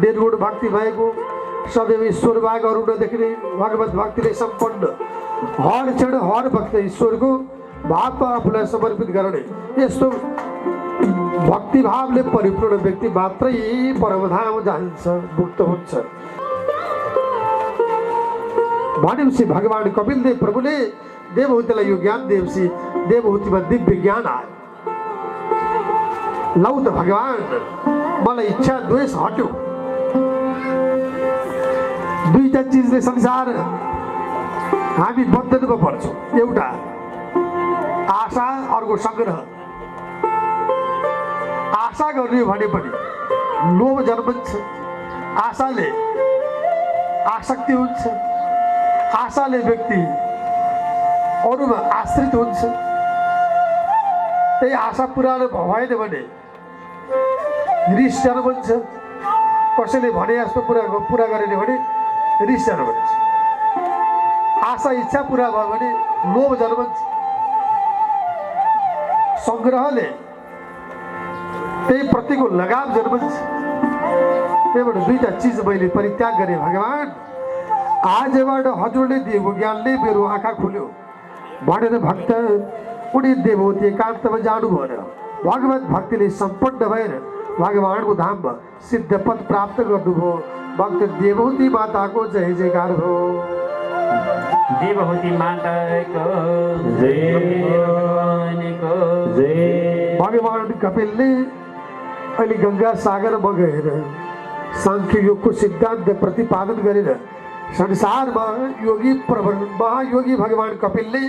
निर्गुण भक्ति भएको सदैव ईश्वर बाहेक अरू नदेख्ने भगवत भक्तिले सम्पन्न हर क्षण हर वक्त ईश्वरको भावमा आफूलाई समर्पित गर्ने यस्तो भक्ति भावले परिपूर्ण व्यक्ति मात्रै परमधाम जान्छ, मुक्त हुन्छ। भनेपछि भगवान कपिलदेव प्रभुले देवहूतिलाई यो ज्ञान दिएपछि देवहूतिमा दिव्य ज्ञान आयो। लौ त भगवान मलाई इच्छा द्वेष हट्यो। दुईटा चिजले संसार हामी बन्धनमा पर्छौँ, एउटा आशा अर्को सङ्ग्रह। आशा गर्ने भने पनि लोभ जन्मन्छ, आशाले आसक्ति हुन्छ, आशाले व्यक्ति अरूमा आश्रित हुन्छ। त्यही आशा पुरा भएन भने रिस जन्मन्छ, कसैले भने जस्तो पुरा गरेन भने रिस जन्मन्छ, आशा इच्छा पुरा भयो भने लोभ जन्मन्छ, सङ्ग्रहले त्यही प्रतिको लगाव जन्मन्छ। त्यहीबाट दुईटा चिज मैले परित्याग गरेँ भगवान, आजबाट हजुरले दिएको ज्ञानले मेरो आँखा खुल्यो भनेर भक्त उनी देवहूति एकान्तमा जानुभयो र भगवत भक्तिले सम्पन्न भएर भगवानको धाममा सिद्ध पद प्राप्त गर्नुभयो। भक्त देवहूति माताको जय जयकार हो। देवहूति माताको जय। भगवान कपिलले अहिले गंगा सागरमा गएर सांख्य योगको सिद्धान्त प्रतिपादन गरेर संसारमा योगी प्रवर महायोगी भगवान कपिलले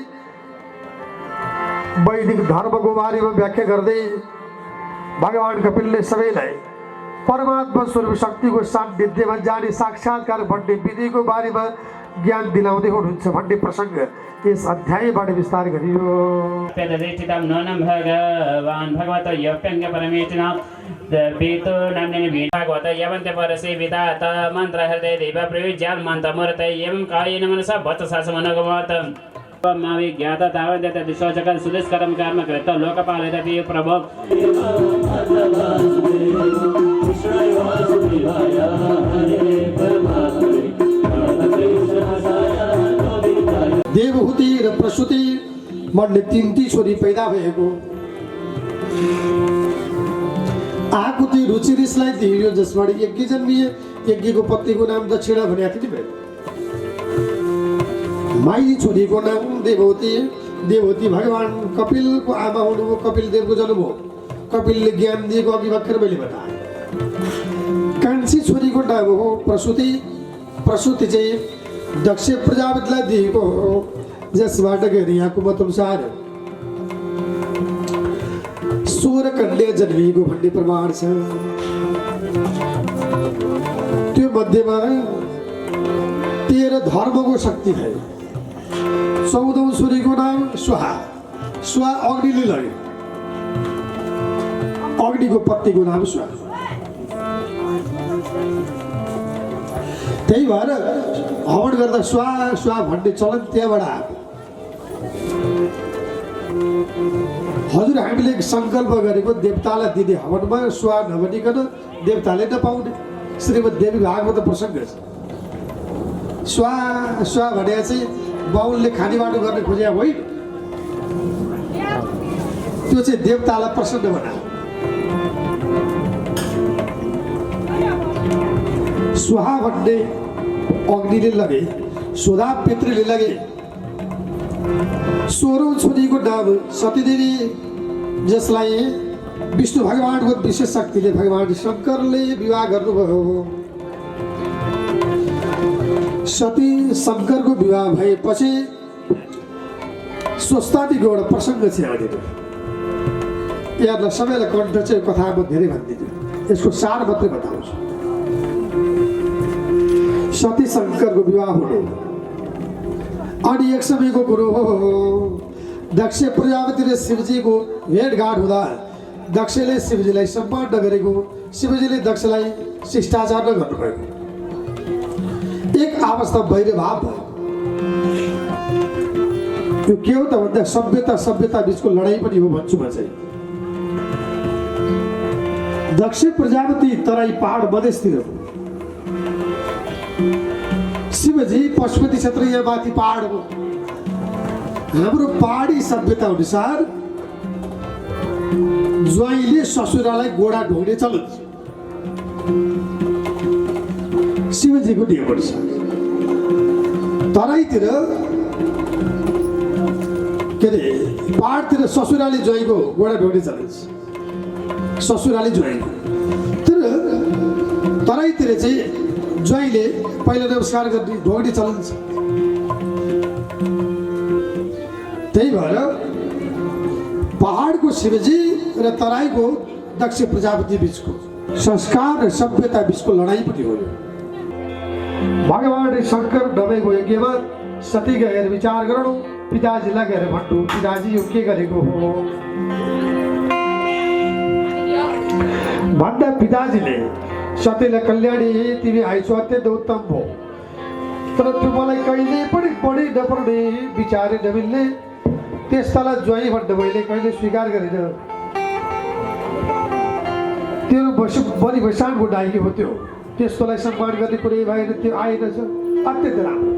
वैदिक धर्मको बारेमा व्याख्या गर्दै भगवान कपिलले सबैलाई परमात्मा स्वरूप शक्तिको सान्निध्यमा जाने साक्षात्कार भन्ने विधिको बारेमा ज्ञान दिलाउँदै हुनुहुन्छ भन्ने प्रसङ्ग यस अध्यायबाट विस्तार गरियो। ननम भगवान भगवत यप्यङ्ग परमेष्टिना वेतो नाम्ने भगवत यवन्ते परसे विदात मन्त्र हृदय देव प्रयुज्याल मन्त्र मूर्त एवं कायेन मनसा वचसा समनगमत मावि ज्ञात तावन्ते तदिशोचकं सुदिष्करं कर्म कृत्वा लोकपालयति प्रभो। देवहूति र प्रसूति मण्डले तीन छोरी पैदा भएको आकुति रुचिरिसलाई दिइयो, जसबाट यज्ञ जन्मिए। यज्ञको पत्नीको नाम दक्षिणा भनेको थियो। माइली छोरीको नाम देवहूति। देवहूति भगवान कपिलको आमा हुनुभयो, कपिल देवको जन्म हो। कपिलले ज्ञान दिएको अघि भर्खर मैले बताएँ। कान्छी छोरीको नाम हो प्रसूति। प्रसूति चाहिँ दक्ष प्रजापतिलाई दिएको हो, जसबाट गएर यहाँको मतअनुसार 16 कन्या जन्मिएको भन्ने प्रमाण छ। त्यो मध्येमा 13 धर्मको शक्ति भयो। 14औं छोरीको नाम स्वाहा। स्वाहा अग्निले लग्यो, अग्निको पत्नीको नाम स्वाहा। त्यही भएर हवन गर्दा स्वाहा स्वाहा भन्ने चलन त्यहाँबाट आएको। हजुर हामीले संकल्प गरेको देवतालाई दिने हवनमा स्वाहा नभनिकन देवताले नपाउने श्रीमद्देवी भागवत प्रसङ्ग छ। स्वाहा स्वाहा भने चाहिँ बाहुनले खानेबाटो गर्ने खोजेको होइन, त्यो चाहिँ देवतालाई प्रसन्न बनायो। स्वाहा भन्ने अग्निले लगे, स्वधा पितृले लगे। 16औं छोरीको नाम सतीदेवी, जसलाई विष्णु भगवानको विशेष शक्तिले भगवान शङ्करले विवाह गर्नुभयो। सती शङ्करको विवाह भएपछि स्वस्तादिको एउटा प्रसङ्ग छ यहाँनिर। यहाँलाई सबैलाई कण्ठ चाहिँ कथा म धेरै भनिदिन्छु, यसको सार मात्रै बताउँछु। सती शङ्करको विवाह हुने अनि एक समयको कुरो हो। दक्ष प्रजापति र शिवजीको भेटघाट हुँदा दक्षले शिवजीलाई सम्मान नगरेको, शिवजीले दक्षलाई शिष्टाचार नगर्नुभएको। एक अवस्था वैरभाव भयो। यो के हो त भन्दा सभ्यता बिचको लडाईँ पनि हो भन्छु म चाहिँ। दक्ष प्रजापति तराई पहाड मधेसतिर, शिवजी पशुपति क्षेत्र यहाँ माथि पहाड हो। हाम्रो पहाडी सभ्यता अनुसार ज्वाइँले ससुरालाई गोडा ढोग्ने चलन छ। शिवजीको नियम अनुसार तराईतिर के अरे पहाडतिर ससुराली ज्वाइँको गोडा ढोग्ने चलन छ। ससुराली ज्वाइँको, तर तराईतिर चाहिँ ज्वाइँले पहिला नमस्कार गर्ने ढोग्ने चलन छ। त्यही भएर पहाडको शिवजी र तराईको दक्ष प्रजापति बिचको संस्कार र सभ्यता बिचको लडाईँ पनि हो। भगवान शङ्कर डबेको यज्ञमा सती गएर विचार गरौँ, पिताजीलाई गएर भन्नु, पिताजी यो के गरेको हो भन्दा पिताजीले सतीलाई, कल्याणी तिमी आइसो अत्यन्त उत्तम हो, तर त्यो मलाई कहिले पनि पढी नपर्ने विचार नमिल्ने त्यस्तालाई ज्वाइँ भन्दा मैले कहिले स्वीकार गरेन। तेरो बलि भैसानको डाइकी हो त्यो, त्यस्तोलाई सम्मान गर्ने कुरै भएन, त्यो आएन छ। अत्यन्त राम्रो।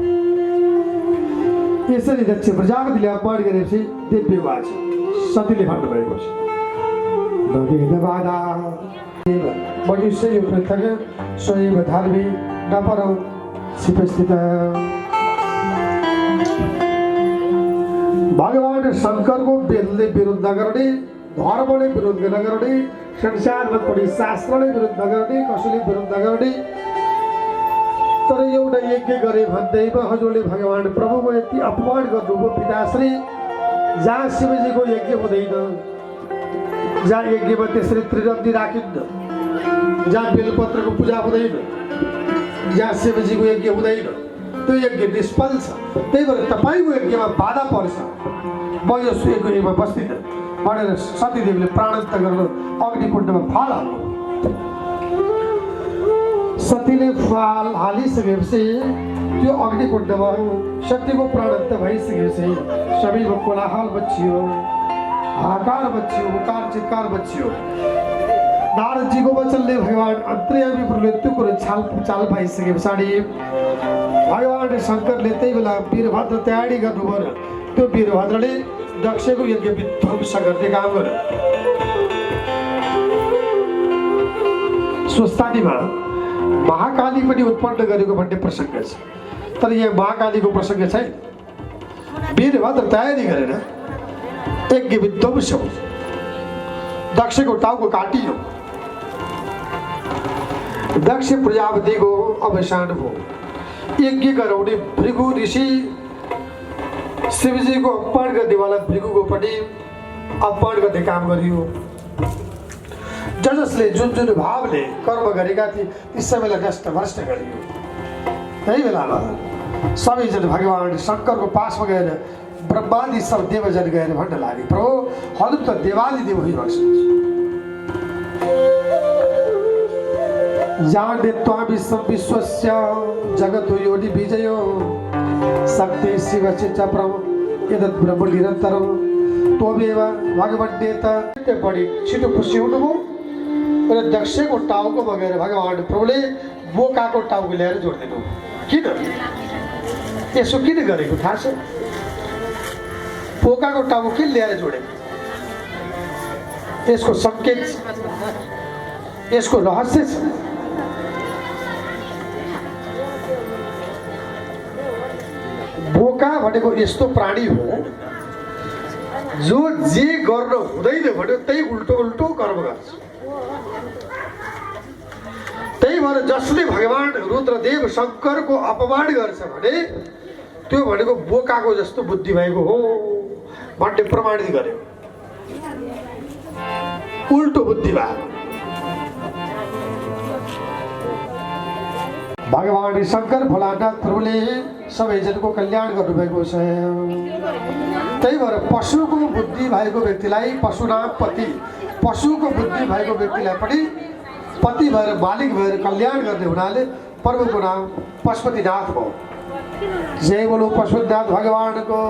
यसरी दक्ष प्रजापतिले अपमान गरेपछि दिव्य भएको छ। सतीले भन्नुभएको छ मनुष्य यो पृथक स्वयं धर्मी नपरौ शिवस्थित। भगवान शङ्करको वेदले विरोध नगर्ने, धर्मले विरोध नगर्ने, संसारमा पनि शास्त्रले विरोध नगर्ने, कसैले विरोध नगर्ने, तर एउटा यज्ञ गरे भन्दैमा हजुरले भगवान प्रभुको यति अपमान गर्नुभयो पिताश्री। जहाँ शिवजीको यज्ञ हुँदैन, जहाँ यज्ञमा त्यसरी त्रिरन्दी राखिन्न, जहाँ बेलपत्रको पूजा हुँदैन, जहाँ शिवजीको यज्ञ हुँदैन, त्यो यज्ञ निष्फल छ। त्यही भएर तपाईँको यज्ञमा बाधा पर्छ, म यो यज्ञमा बस्दिनँ भनेर सतीदेवीले प्राणत्य गर्न अग्निकुण्डमा फाल हाल्नु। सतीले फाल हालिसकेपछि त्यो अग्निकुण्डमा सतीको प्राणत्य भइसकेपछि सबैको कोलाहल मचियो, हाहाकार मचियो, उकार चित्कार मचियो। नारदजीको वचनले भगवान अन्तर्यामी प्रभुले त्यो कुरो चाल पाइसके पछाडि भगवान शङ्करले त्यही बेला वीरभद्र तयारी गर्नुभयो। त्यो वीरभद्रले दक्षको यज्ञ विध्वंस गर्ने काम गर्यो। स्वस्थानीमा महाकाली पनि उत्पन्न गरेको भन्ने प्रसङ्ग छ, तर यहाँ महाकालीको प्रसङ्ग छैन। वीरभद्र तयारी गरेर यज्ञ विध्वंस हो, दक्षको टाउको काटियो। दक्ष प्रजापतिको अवसान भयो। यज्ञ गराउने भृगु ऋषि शिवजीको अपमान गर्नेवाला भृगुको पनि अपमान गर्ने काम गरियो। जसले जुन भावले कर्म गरेका थिए ती सबैलाई नष्ट भ्रष्ट गरियो। त्यही बेलामा सबैजना भगवान शङ्करको पासमा गएर ब्रह्मादि सब देवजन गएर भन्न लागे, प्रभु हजुर त देवादि देव भइबस्नुहुन्छ, जाने विश्वस्य जगतो योनि विजयो शक्ति शिव चित्रप्रम एतत् ब्रह्म निरन्तरम त्वमेव भगवन्नेत। बढी छिटो खुसी हुनुभयो र दक्षको टाउको बगेर भगवान प्रभुले बोकाको टाउको ल्याएर जोडिदिनु। किन यसो किन गरेको थाहा छ? बोकाको टाउको किन ल्याएर जोडेको? यसको सङ्केत छ, यसको रहस्य छ। बोका भनेको यस्तो प्राणी हो जो जे गर्न हुँदैन भन्यो त्यही उल्टो उल्टो कर्म गर्छ। त्यही भएर जसले भगवान रुद्रदेव शङ्करको अपमान गर्छ भने त्यो भनेको बोकाको जस्तो बुद्धि भएको हो भन्ने प्रमाणित गर्यो। उल्टो बुद्धि भएको। भगवान शङ्कर भोलानाथ प्रभुले सबैजनको कल्याण गर्नुभएको छ। त्यही भएर पशुको बुद्धि भएको व्यक्तिलाई पशुनाम पति, पशुको बुद्धि भएको व्यक्तिलाई पनि पति भएर मालिक भएर कल्याण गर्ने हुनाले प्रभुको नाम पशुपतिनाथ भयो। जय बोलो पशुनाथ भगवान को।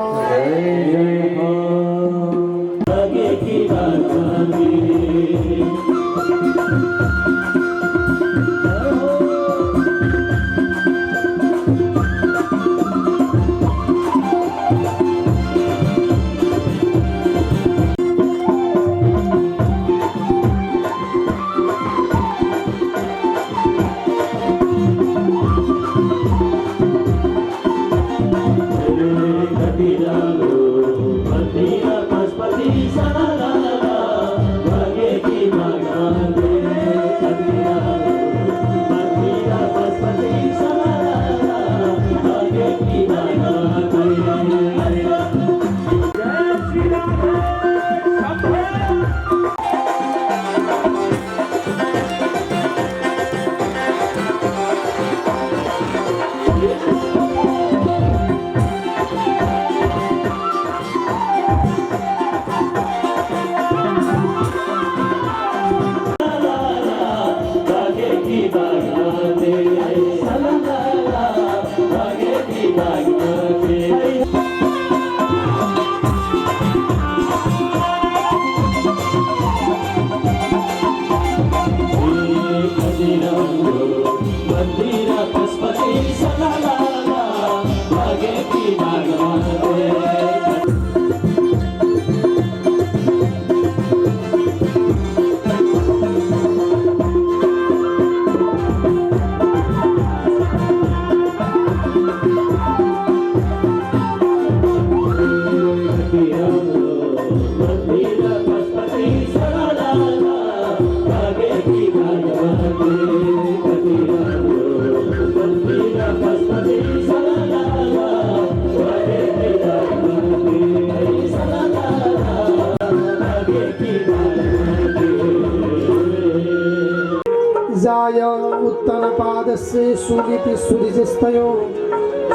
जाय उत्तनपादस्य सुनीति सुरिजस्तयो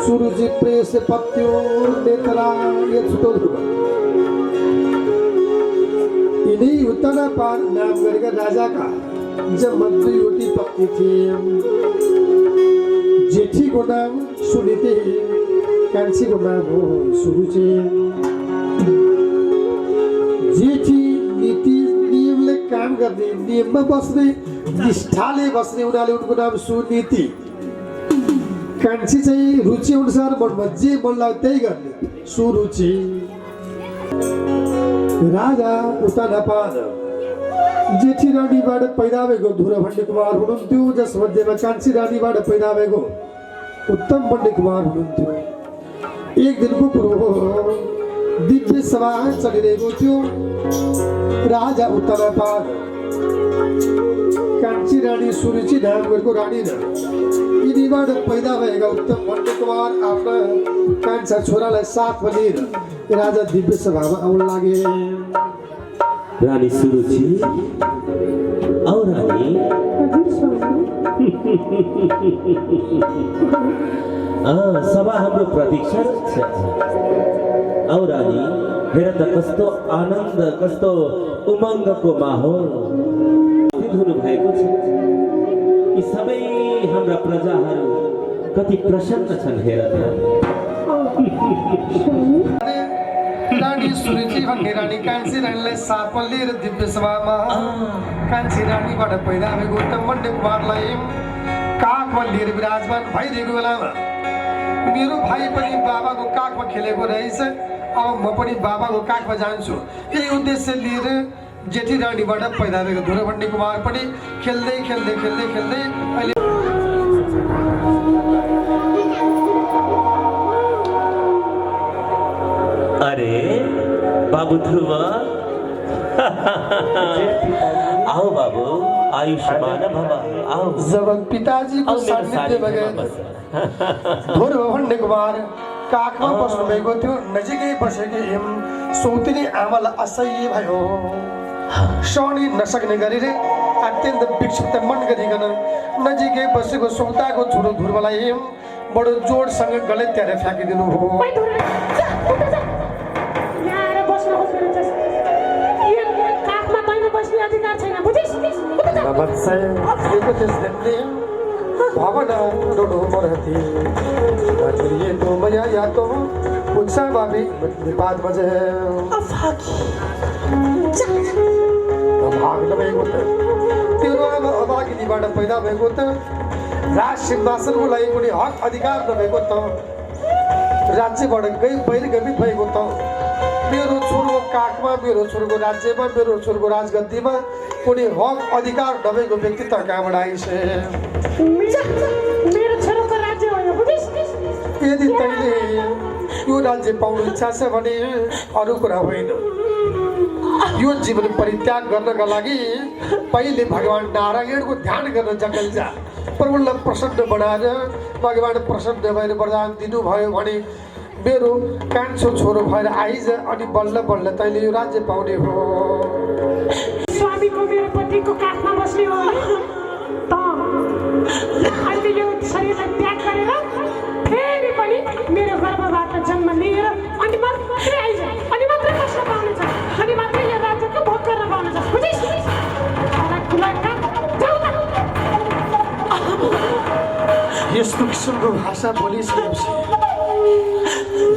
सुरुचि प्रेस पत्यो नेत्रा यछुतो ध्रुव। यिनी उत्तनपाद नाम गरेका राजाका जम्मा दुईवटी पत्नी थिए। जेठीको नाम सुनीति, कान्छीको नाम हो सुरुचि। जेठी नीति नियमले काम गर्ने, नियममा बस्ने, निष्ठाले बस्ने उनीहरूले उनको नाम सुनीति। कान्छी चाहिँ रुचि अनुसार मनमा जे मन लाग्यो त्यही गर्ने सुरुचि। राजा उत्तनपाद जेठी रानीबाट पैदा भएको धुरभण्डी कुमार हुनुहुन्थ्यो, जसमध्येमा कान्छी रानीबाट पैदा भएको उत्तम बण्डी कुमार हुनुहुन्थ्यो। एक दिनको कुरो हो, दिव्य सभा चलिरहेको थियो। राजा उत्तनपाद कान्छी रानी सुरुचि नाम गरेको रानी यिनीबाट पैदा भएका उत्तम बण्डी कुमार आफ्ना कान्छा छोरालाई साथमा लिएर राजा दिव्य सभामा आउन लागे। रानी सुरुचि, औ रानी। सभा हाम्रो प्रतीक्षा छ। औ रानी, हेर त कस्तो आनन्द, कस्तो उमङ्गको माहौल हुनु भएको छ। यी सबै हाम्रा प्रजाहरू कति प्रसन्न छन्, हेर त। रानी सुरुचि भन्ने रानी कान्छी रानीलाई साथमा लिएर दिव्य सभामा कान्छी रानीबाट पैदा भएको उत्तम बण्डी कुमारलाई काखमा लिएर विराजमान भइरहेको बेलामा मेरो भाइ पनि बाबाको काखमा खेलेको रहेछ, अब म पनि बाबाको काखमा जान्छु, यही उद्देश्य लिएर जेठी रानीबाट पैदा भएको धुरभण्डी कुमार पनि खेल्दै खेल्दै खेल्दै खेल्दै अहिले अरे बाबू ध्रुव, आओ बाबू, आयुष्मान भव, आओ। जब पिताजीको सान्निध्य बगैर धुरभण्डी कुमार काखमा बस्नु भएको थियो, नजिकै बसेकी सौतिनी आमालाई असह्य भयो। सहनै नसक्ने गरेर अत्यन्त विक्षिप्त मन गरिकन नजिकै बसेको सौताको छोरो ध्रुवलाई बडो जोडसँग गले त्याएर फ्याँकिदिनु हो। भावना डोडो मरती ये तो मया या तो उत्साह बाबी बात बजे भाग भएको त त्यो अभागिनीबाट पैदा भएको त राज सिंहासनको लागि कुनै हक अधिकार नभएको त राज्यबाट बहिर्गमित भएको त मेरो छोरोको काखमा मेरो छोरोको राज्यमा मेरो छोरोको राजगद्दीमा कुनै हक अधिकार नभएको व्यक्ति त कहाँबाट आइस यदि तैँले यो राज्य पाउनु इच्छा छ भने अरू कुरा होइन यो जीवन परित्याग गर्नका लागि पहिले भगवान नारायणको ध्यान गर्न जङ्गल जा प्रभुलाई प्रसन्न बनाएर भगवान प्रसन्न भएर वरदान दिनुभयो भने मेरो कान्छो छोरो भएर आइज अनि बल्ल बल्ल तैँले यो राज्य पाउने हो स्वामीको मेरो पतिको काखमा बस्ने हो त अहिले यो शरीरलाई त्याग गरेर फेरि पनि मेरो गर्भबाट जन्म लिएर अनि मात्रै आइज अनि मात्रै बस्न पाउनेछ अनि मात्रै यो राज्यको भोग गर्न पाउनेछ बुझिस् यस्तो किसिमको भाषा बोलिसकेपछि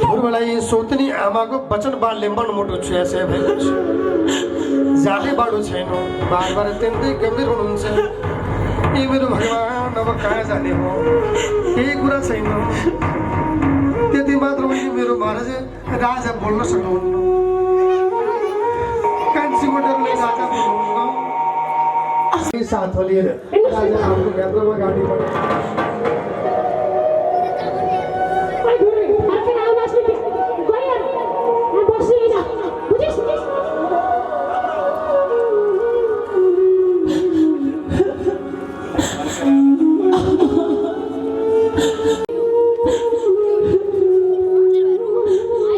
ध्रुवलाई सौतनी आमाको वचन बालले मनमुटु छुयाछ भएको छ जाने बाटो छैन बार बार अत्यन्तै गम्भीर हुनुहुन्छ ए मेरो भगवान अब कहाँ जाने हो केही कुरा छैन त्यति मात्र होइन मेरो महाराज राजा बोल्न सक्नुहुन्न कान्छीको डरले राजा बोल्नुहुन्न साथ लिएर राजा हाम्रो यात्रामा गाडी बढ्यो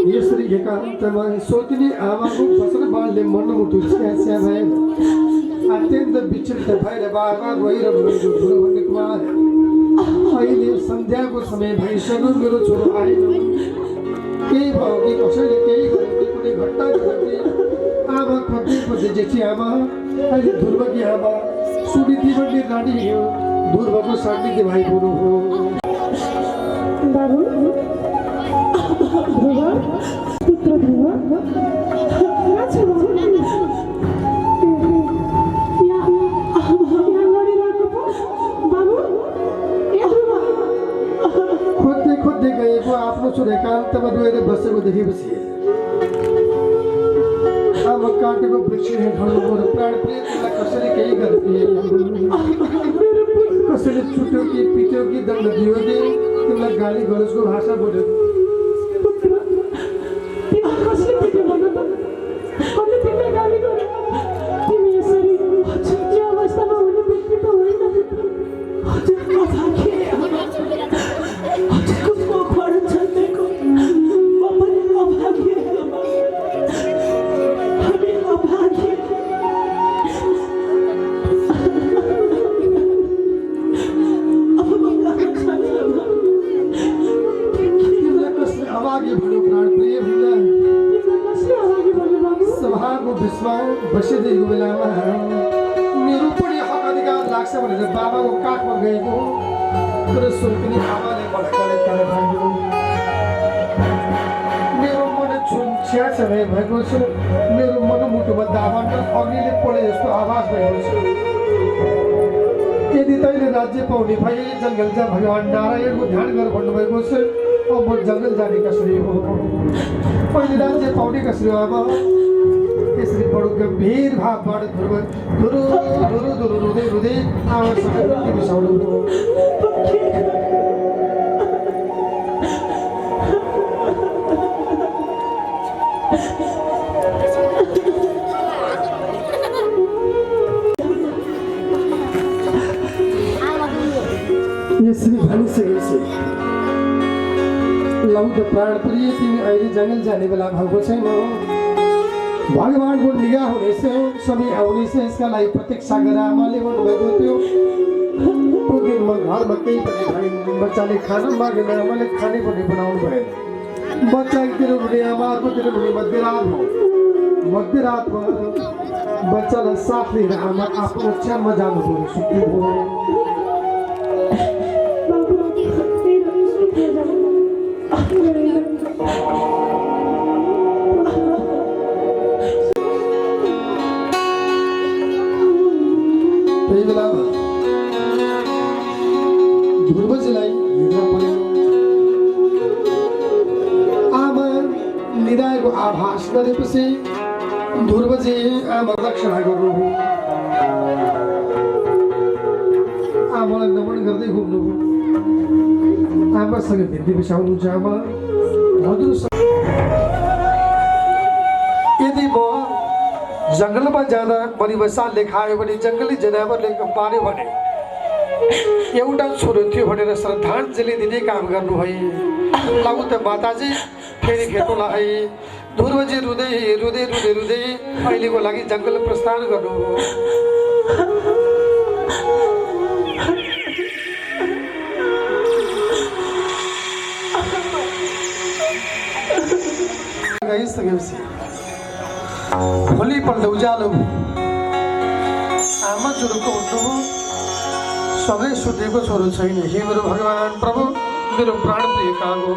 यसरी एकान्तमा सोतिनी आमाको फसल बालले मनमुटु छ्या भएर अत्यन्त विचलित भएर बाबा रोइरहनु कुमार अहिले सन्ध्याको समय भइसक्यो मेरो छोरो आएन केही भयो कि कसैले केही गर्यो कि कुनै घटना भयो कि आमा खोज्दै खोज्दै जेठी आमा अहिले ध्रुवकी आमा सुनिधि भन्ने रानी हो ध्रुवको सान्निध्य भाइ बुनु हो खोज्दै गएको आफ्नो छोरो एकान्तमा रोएर बसेको देखेपछि अब काटेको वृक्ष हेर्नु प्राण प्रियलाई कसैले केही गर्यो कसैले छुट्यो कि पिट्यो कि दण्ड दियो कि तिमीलाई गाली गलजको भाषा बोल्यो बसिदिएको बेलामा मेरो पनि हक अधिकार लाग्छ भनेर बाबाको काखमा गएको तर सोल्पिनी आमाले मलाई भन्यो मेरो मन छुन्छ्या छ भएको छ मेरो मनमुटुमा दावान्त अग्निले पढे जस्तो आवाज भएको छ यदि तैँले राज्य पाउने भए जङ्गल जा भगवान नारायणको ध्यान गर भन्नुभएको छ अब म जङ्गल जाने कसरी हो पहिले राज्य पाउने कसरी हो आमा त्यसरी बडो गम्भीर भावबाट धुरु रुँदै आमासँग बिसाउनु यसरी भनिसकेपछि लौ त प्राण प्रिय तिमी अहिले जङ्गल जाने बेला भएको छैन भगवानको निगाह हुनेछ समय आउनेछ यसका लागि प्रतीक्षा गरेर आमाले भन्नुभएको थियो त्यो दिनमा घरमा केही पनि भएन बच्चाले खाना मागेन आमाले खाने पनि बनाउनु भएन बच्चातिर हुने आमाहरूकोतिर हुने मध्यरातमा बच्चालाई साथ लिएर आमा आफ्नो ओछ्यानमा जानुभयो सुत्नुभयो विदायको आभास गरेपछि ध्रुवजी आमा रक्षणा गर्नुभयो। आमालाई नमन गर्दै घुम्नुभयो। आमासँग भेट्ने बिसाउनुहुन्छ आमा हजुर यदि म जङ्गलमा जाँदा परिवसालले खायो भने जङ्गली जनावरले मार्यो भने एउटा छोरो थियो भनेर श्रद्धाञ्जली दिने काम गर्नुभयो। लौ त माताजी फेरि भेटौँला है। ध्रुवजी रुँदै रुँदै रुँदै रुँदै अहिलेको लागि जङ्गल प्रस्थान गर्नुभयो। गइसकेपछि भोलिपल्ट उज्यालो आमा जुरुक्क उठ्नुभयो। सधैँ सुतेको छोरो छैन। हे मेरो भगवान् प्रभु मेरो प्राण प्रिय कहाँ हो?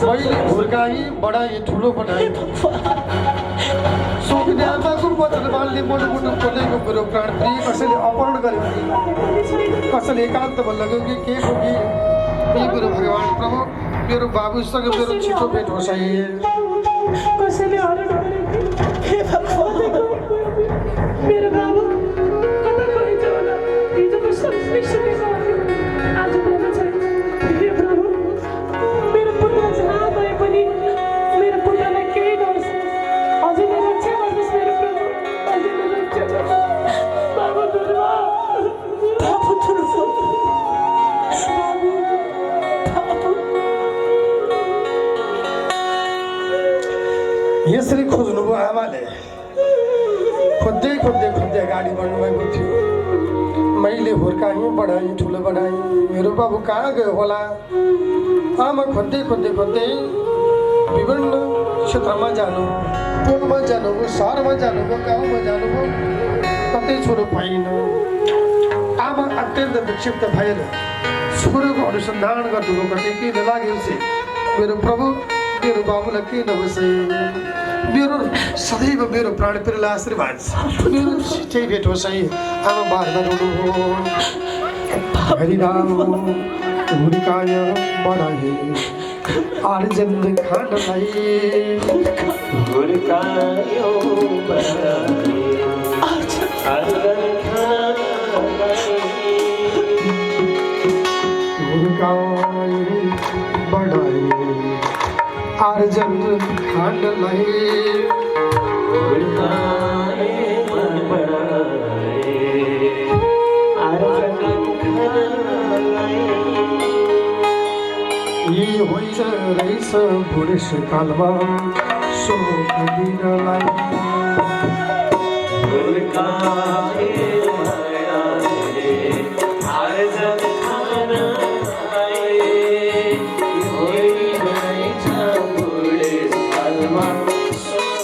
मैले हुर्काएँ बढाएँ ठुलो बनाएँ। सोध्ने आमाको वचन मान्ने मुटु खोलेको मेरो प्राण प्रिय कसैले अपहरण गर्यो कि कसैले एकान्तमा लग्यो कि के हो कि? हे मेरो भगवान् प्रभु मेरो बाबुसँग मेरो छिटो भेट होस् है। कसैले हरण गरेको हे भगवान् मेरो बाबु कता गइन्छ होला? हिजोको सब बिर्सिएको आज बोल्न छैन। हे प्रभु मेरो पुत्र जहाँ गए पनि मेरो पुत्रलाई केही नहोस्। हजुरले रक्षा गर्नुहोस् मेरो प्रभु। हजुरले रक्षा गर्नुहोस् बाबु ध्रुव बाबु ध्रुव यसरी खोज्नुभयो आमाले। खोज्दै खोज्दै खोज्दै अगाडि बढ्नुभएको थियो। मैले हुर्काएँ बढाएँ ठुलो बनाएँ मेरो बाबु कहाँ गयो होला? आमा खोज्दै खोज्दै खोज्दै विभिन्न क्षेत्रमा जानु, टोलमा जानुभयो, सहरमा जानुभयो, गाउँमा जानुभयो, कतै छोरो पाइन। आमा अत्यन्त विक्षिप्त भएर छोरोको अनुसन्धान गर्नुभयो। कतै के नलागेपछि मेरो प्रभु मेरो बाबुलाई के नबसे मेरो सदैव मेरो प्राण प्रियलाई आशीर्वाद मेरो छिटै भेट होस् है। आमा बारमा रुनुभयो। हरिनाम हुर्काय बढाए आर्जन खानलाई हुर्कायो बढाए आर्जन खानलाई हुर्काय बढाए आर्जन खानलाई हुर्काए बढाए आर्जन खानलाई यी होइन रहेछ बुढेसकालमा शोक दिनलाई हुर्काए बढाए आर्जन खानलाई होइन रहेछ बुढेसकालमा शोक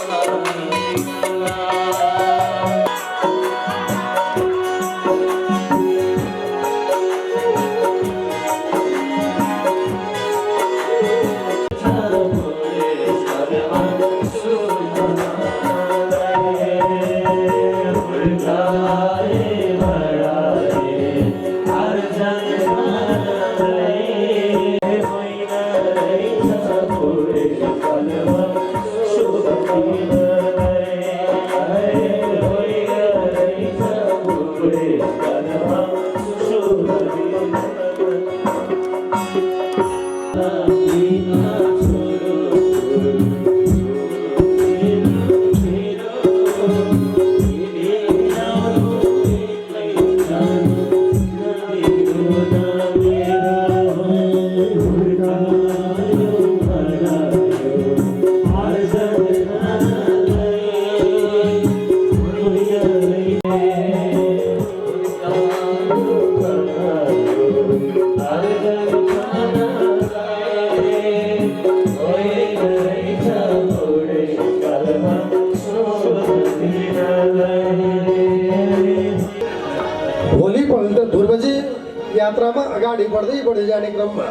यात्रामा अगाडि बढ्दै जाने क्रममा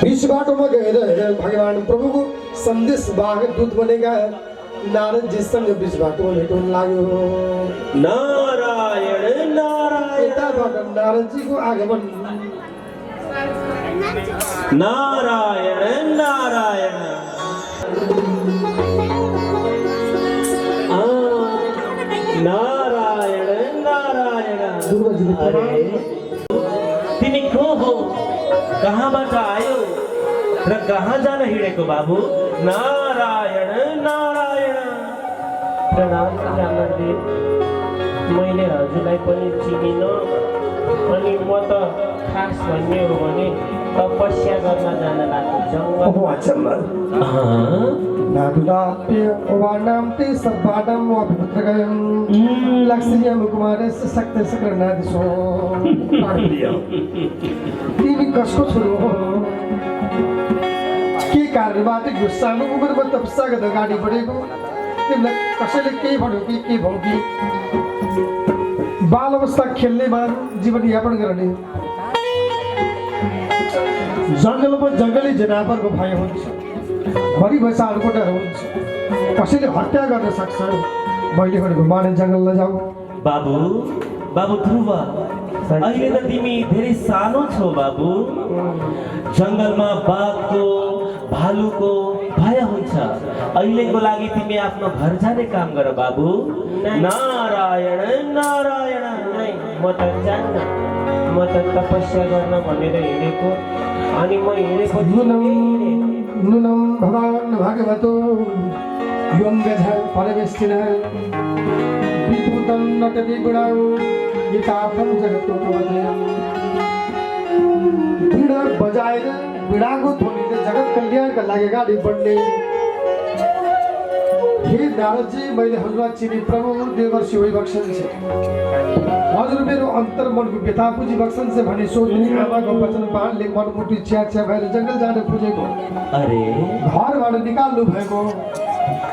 बीच बाटोमा गएर भगवान प्रभुको सन्देश वाहक दूत बनेका नारदजीसँग बीच बाटोमा भेट हुन लाग्यो। नारायण नारायण यताबाट नारदजीको आगमन नारायण अरे तिमी को हो, कहाँबाट आयो र कहाँ जान हिँडेको बाबु? नारायण नारायण। प्रणाम ब्राह्मणदेव, मैले हजुरलाई पनि चिनिनँ अनि म त खास भन्ने हो भने तपस्या गर्न जान लाग्छु ओहो अचम्म नादुलाप्य ओवानाम्ते सर्वाडम वाभिपुत्रगयं लक्ष्मीयं कुमारस्य शक्ति सकरनादिसो। तिमी कसको छोरो हो? के कारणबाट गुस्सामा उमेरमा तपस्या गर्दा अगाडि बढेको? तिमीलाई कसैले केही भन्यो कि के भयो कि? बाल अवस्था खेल्नेमा जीवनयापन गर्ने, जङ्गलमा जङ्गली जनावरको भय हुन्छ, भरि भैँसाहरूको डर हुन्छ, कसैले हत्या गर्न सक्छ। मैले भनेको माने जङ्गल नजाऊ। बाबु बाबु ध्रुव, अहिले त तिमी धेरै सानो छौ बाबु। जङ्गलमा बाघको भालुको भय हुन्छ। अहिलेको लागि तिमी आफ्नो घर जाने काम गर बाबु। नारायण नारायण। म त जान्न, म त तपस्या गर्न भनेर हिँडेको, अनि म हिँडेपछि नूनं भगवान् भगवतो योऽङ्गः परमेष्ठिनः विभूतं नटति गुणं यथार्थं जगतो वदयम्। वीणा बजाएर वीणाको ध्वनिले जगत कल्याणका लागि अगाडि बढ्ने हे नारदजी, मैले हजुरलाई चिनी प्रभु देवर्षि होइ बक्सन्छ। हजुर मेरो अन्तर्मनको व्यथा बुझी बक्सन्छ भने सोध्ने आमाको वचन पाठले मनमुटु छ्या भएर जङ्गल जान खोजेको। अरे घरबाट निकाल्नु भएको,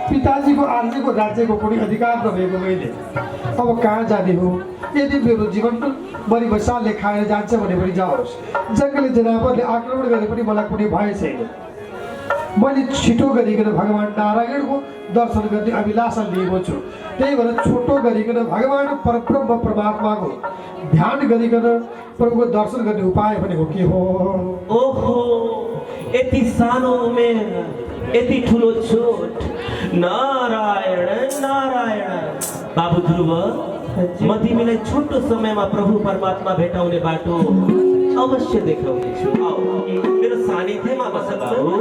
पिताजीको आर्जीको राज्यको कुनै अधिकार नभएको मैले अब कहाँ जाने हो? यदि मेरो जीवन मरि बसालले खाएर जान्छ भने पनि जाओस्, जङ्गली जनावरले आक्रमण गरे पनि मलाई कुनै भय छैन। मैले छिटो गरिकन भगवान् नारायणको दर्शन गर्ने अभिलाषा लिएको छु। त्यही भएर छोटो गरिकन भगवान् परब्रह्म परमात्माको ध्यान गरिकन प्रभुको दर्शन गर्ने उपाय भनेको के हो? ओहो, यति सानो उमेर, यति ठुलो चोट। नारायण नारायण। बाबु ध्रुव, म तिमीलाई छोटो समयमा प्रभु परमात्मा भेटाउने बाटो अवश्य देखाउनेछु। आऊ मेरो सानिध्यमा बस बाबु।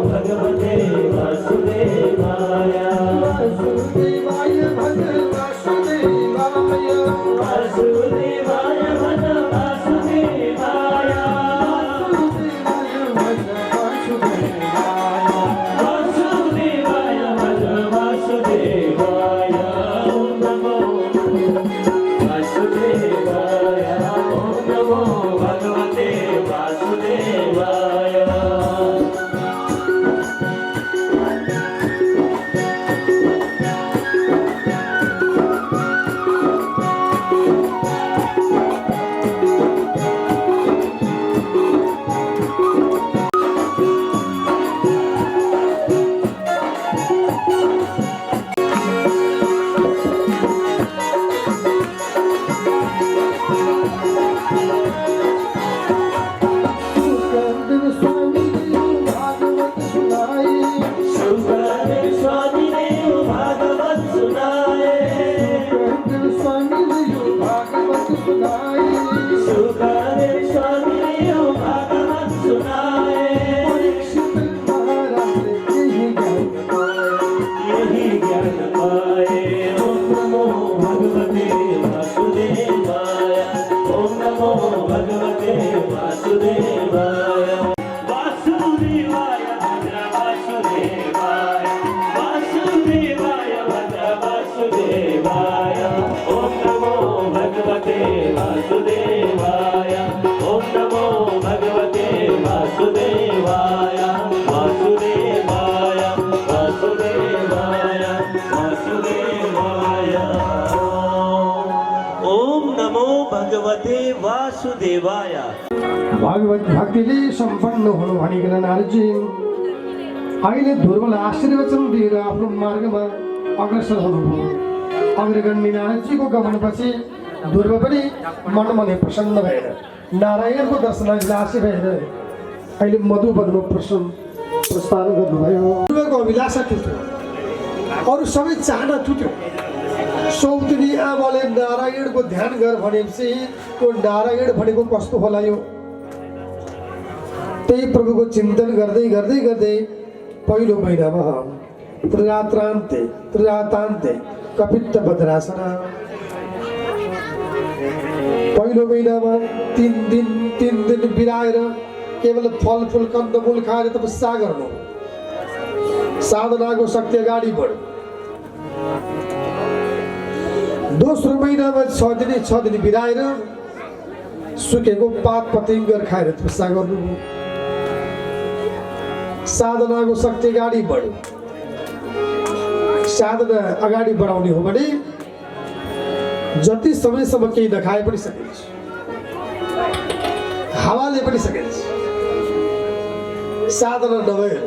भगवते वासुदेवाय वासुदेवाय भज वासुदेवाय वासुदेवाय भज वासुदेवाय वासुदेवाय भज वासुदेवाय। ओम नमो वासुदेवाय, ओम नमो भगवते वासुदेवाय। वासुदेवाय। भगवत भक्तिले सम्पन्न हुनु भनिकन नारदजी अहिले ध्रुवलाई आशीर्वचन दिएर आफ्नो मार्गमा अग्रसर हुनुभयो। अग्रगण्य नारदजीको गमनपछि ध्रुव पनि मनमा नै प्रसन्न भएर नारायणको दर्शनलाई लासी भएर अहिले मधुवनमा प्रसन्न प्रस्थान गर्नुभयो। पूर्वको अभिलाषा टुट्यो, अरू सबै चाहना टुट्यो। सौतिनी आमाले नारायणको ध्यान गर भनेपछि त्यो नारायण भनेको कस्तो होला यो? त्यही प्रभुको चिन्तन गर्दै गर्दै गर्दै पहिलो महिनामा त्रिरातान्ते कपित्त भद्रासन, पहिलो महिनामा 3 दिन बिराएर केवल फलफुल कन्दमूल खाएर तपस्या गर्नु, साधनाको शक्ति अगाडि बढ्यो। दोस्रो महिनामा 6 दिन बिराएर सुकेको पात पतिङ्गर खाएर तपस्या गर्नु, साधनाको शक्ति अगाडि बढ्यो। साधना अगाडि बढाउने हो भने जति समयसम्म केही नखाए पनि सकिन्छ, हावाले पनि सकिन्छ, साधना नभएर।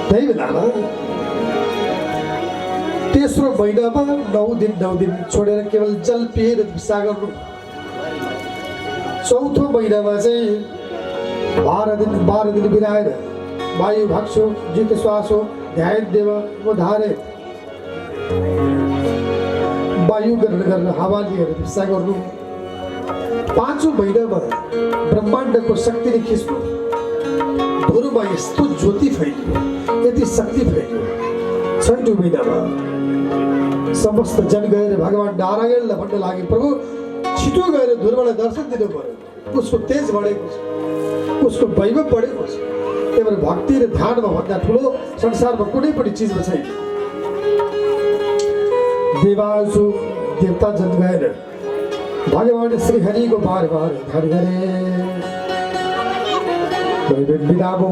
त्यही बेलामा तेस्रो महिनामा 9 दिन छोडेर केवल जल पिएर तपस्या गर्नु। चौथो महिनामा चाहिँ 12 दिन बिराएर वायु भक्षो जित श्वासो ध्यान देव धारे वायु गर्न हावा लिएर तपस्या गर्नु। पाँचौं महिनामा ब्रह्माण्डको शक्तिले खिच्नु, धुरोमा यस्तो ज्योति फैलियो, यति शक्ति फैलियो। 6औं महिनामा समस्त जन गएर भगवान नारायणलाई भन्न लागे, प्रभु छिटो गएर धुरोलाई दर्शन दिनु पर्यो, उसको तेज बढेको छ, उसको वैभव बढेको छ। त्यही भएर भक्ति र ध्यानमा भन्दा ठुलो संसारमा कुनै पनि चिजमा छैन। देवासु देवता जन गएर भगवान श्री हरिको बार ध्यान गरे। विदामो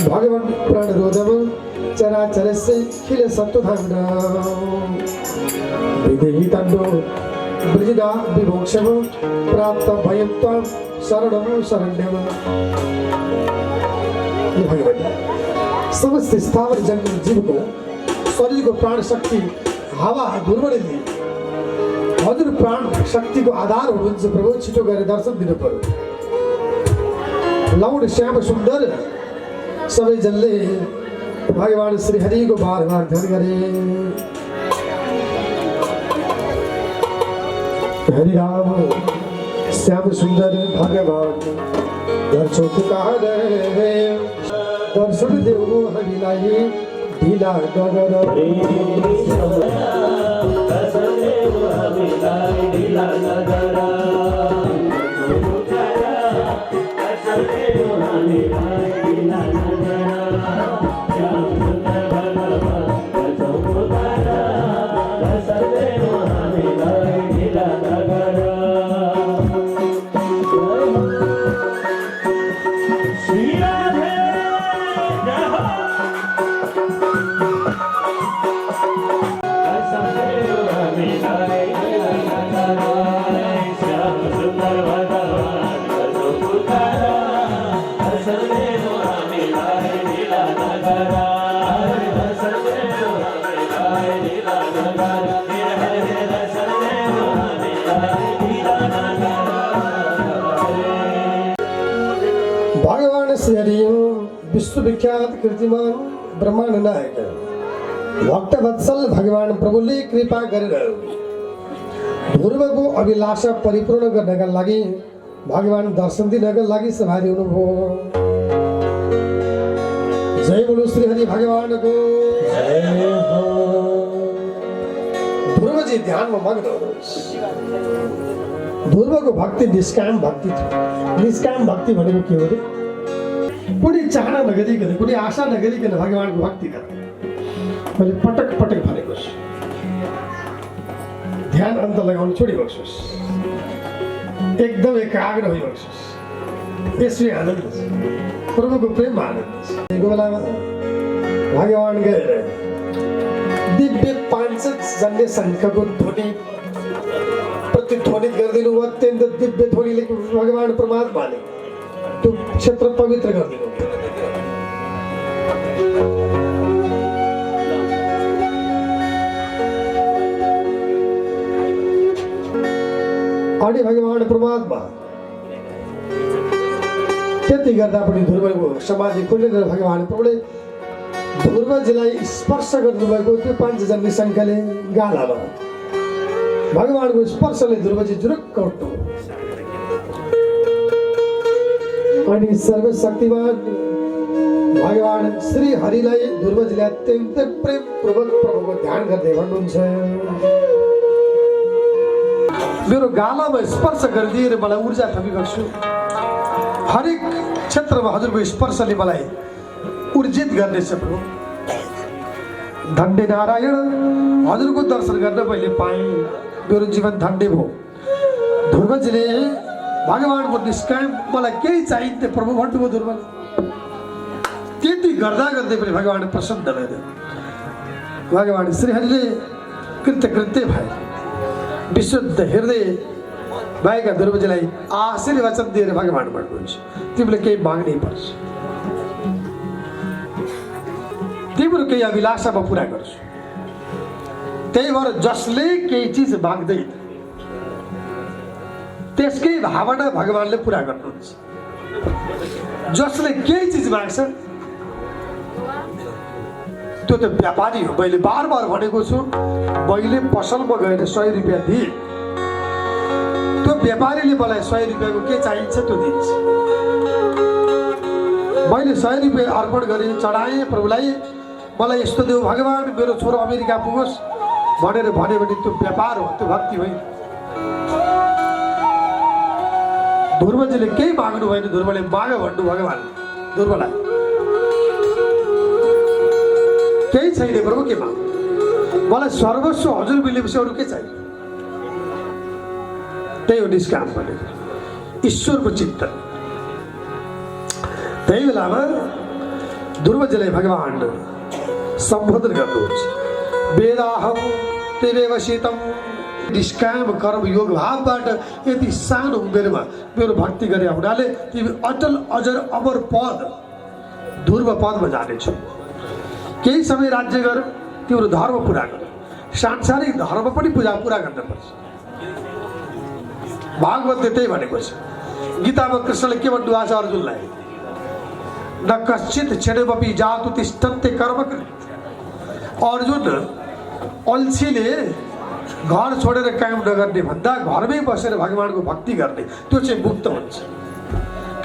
भगवान प्राण रोदम चराचरस्य खिल सत्वधाम विदेहि तन्नो ब्रजदा विमोक्षम प्राप्त भयं त्वं शरणं शरण्यम। समस्त स्थावर जंगल जीवको शरीरको प्राण शक्ति हावा धुर्वले हजुर प्राण शक्तिको आधार हुनुहुन्छ। प्रभु छिटो गएर दर्शन दिनु पर्यो। लाउड श्याम सुन्दर सबै जनले भगवान श्री हरिको बार ध्यान गरे। हरि राम श्याम सुन्दर भगवान दर्शो कहाँ गए, दर्शन देऊ हामीलाई ढिला नगर। भगवान श्री हरि विश्वविख्यात कीर्तिमान ब्रह्मांड नायक भक्त वत्सल भगवान प्रभुले कृपा गरेर ध्रुवको अभिलाषा परिपूर्ण गर्नका लागि भगवान दर्शन दिनका लागि सवारी हुनुभयो। जय बोलो श्री हरि भगवानको जय हो। ध्रुवजी ध्यानमा मग्न हुनुहुन्छ। ध्रुवको भक्ति निष्काम भक्ति थियो। निष्काम भक्ति भनेको के हो रे? कुनै चाहना नगरिकन, कुनै आशा नगरिकन भगवानको भक्ति गर्ने। मैले पटक पटक भनेको छु, ध्यान अन्त लगाउनु छोडिबक्नुहोस्, एकदम एकाग्र भइबक्नुहोस्। यसै आनन्द छ, प्रभुको प्रेम आनन्द छ। एक बेलामा भगवान गएर दिव्य पाञ्चजन्य शङ्खको ध्वनि प्रतिध्वनित गरिदिनु, अत्यन्त दिव्य ध्वनिले भगवान परमात्माले त्यो क्षेत्र पवित्र गरिदिनु। अनि भगवान परमात्मा त्यति गर्दा पनि ध्रुवको समाधि खुलेर भगवान् प्रभुले ध्रुवजीलाई स्पर्श गर्नुभएको त्यो पाञ्चजन्य शङ्खले गालामा भगवान्को स्पर्शले ध्रुवजी जुरुक्क उठ्नु अनि सर्वशक्तिमान भगवान् श्री हरिलाई ध्रुवजीले अत्यन्तै प्रेमपूर्वक प्रभुको ध्यान गर्दै भन्नुहुन्छ मेरो गालामा स्पर्श गरिदिएर मलाई ऊर्जा थपिएको छु हरेक क्षेत्रमा हजुरको स्पर्शले मलाई ऊर्जित गर्नेछ प्रभु धन्य नारायण हजुरको दर्शन गर्न मैले पाएँ मेरो जीवन धन्य भयो ध्रुवजीले भगवान्को निष्काम मलाई केही चाहिन्थे प्रभु भन्नुभयो ध्रुवले त्यति गर्दा गर्दै पनि भगवान् प्रसन्न भए भगवान् श्रीहरिले कृतकृत्य भए विशुद्ध हृदय भएका ध्रुवजीलाई आशीर्वचन दिएर भगवान् भन्नुहुन्छ तिमीले केही माग्नै पर्छ तिम्रो केही अभिलाषा म पुरा गर्छु त्यही भएर जसले केही चिज माग्दैन त्यसकै भावना भगवान्ले पुरा गर्नुहुन्छ जसले केही चिज माग्छ त्यो त व्यापारी हो मैले बार बार भनेको छु मैले पसलमा गएर 100 रुपियाँ दिएँ त्यो व्यापारीले मलाई 100 रुपियाँको के चाहिन्छ त्यो दिन्छ मैले 100 रुपियाँ अर्पण गरेँ चढाएँ प्रभुलाई मलाई यस्तो देऊ भगवान् मेरो छोरो अमेरिका पुगोस् भनेर भन्यो भने त्यो व्यापार हो त्यो भक्ति होइन ध्रुवजीले केही माग्नु भएन ध्रुवले माग भन्नु भगवान् ध्रुवलाई केही छैन प्रभु के माग मलाई सर्वस्व हजुर मिलेपछि अरू के चाहियो त्यही हो निष्काम भनेर ईश्वरको चिन्तन त्यही बेलामा ध्रुवजीलाई भगवान् सम्बोधन गर्नुहुन्छ वेदाहम तेवेव शीतम निष्काम कर्म योग भावबाट यति सानो उमेरमा मेरो भक्ति गरे हुनाले तिमी अटल अजर अमर पद ध्रुव पदमा जानेछौ केही समय राज्य गर तिम्रो धर्म पुरा गर सांसारिक धर्म पनि पुरा गर्नुपर्छ भागवतले त्यही भनेको छ गीतामा कृष्णले के भन्नुभएको छ अर्जुनलाई न कश्चित क्षणमपि जातु तिष्ठन्ते कर्म अर्जुन अल्छीले घर छोडेर काम नगर्ने भन्दा घरमै बसेर भगवान्को भक्ति गर्ने त्यो चाहिँ मुक्त हुन्छ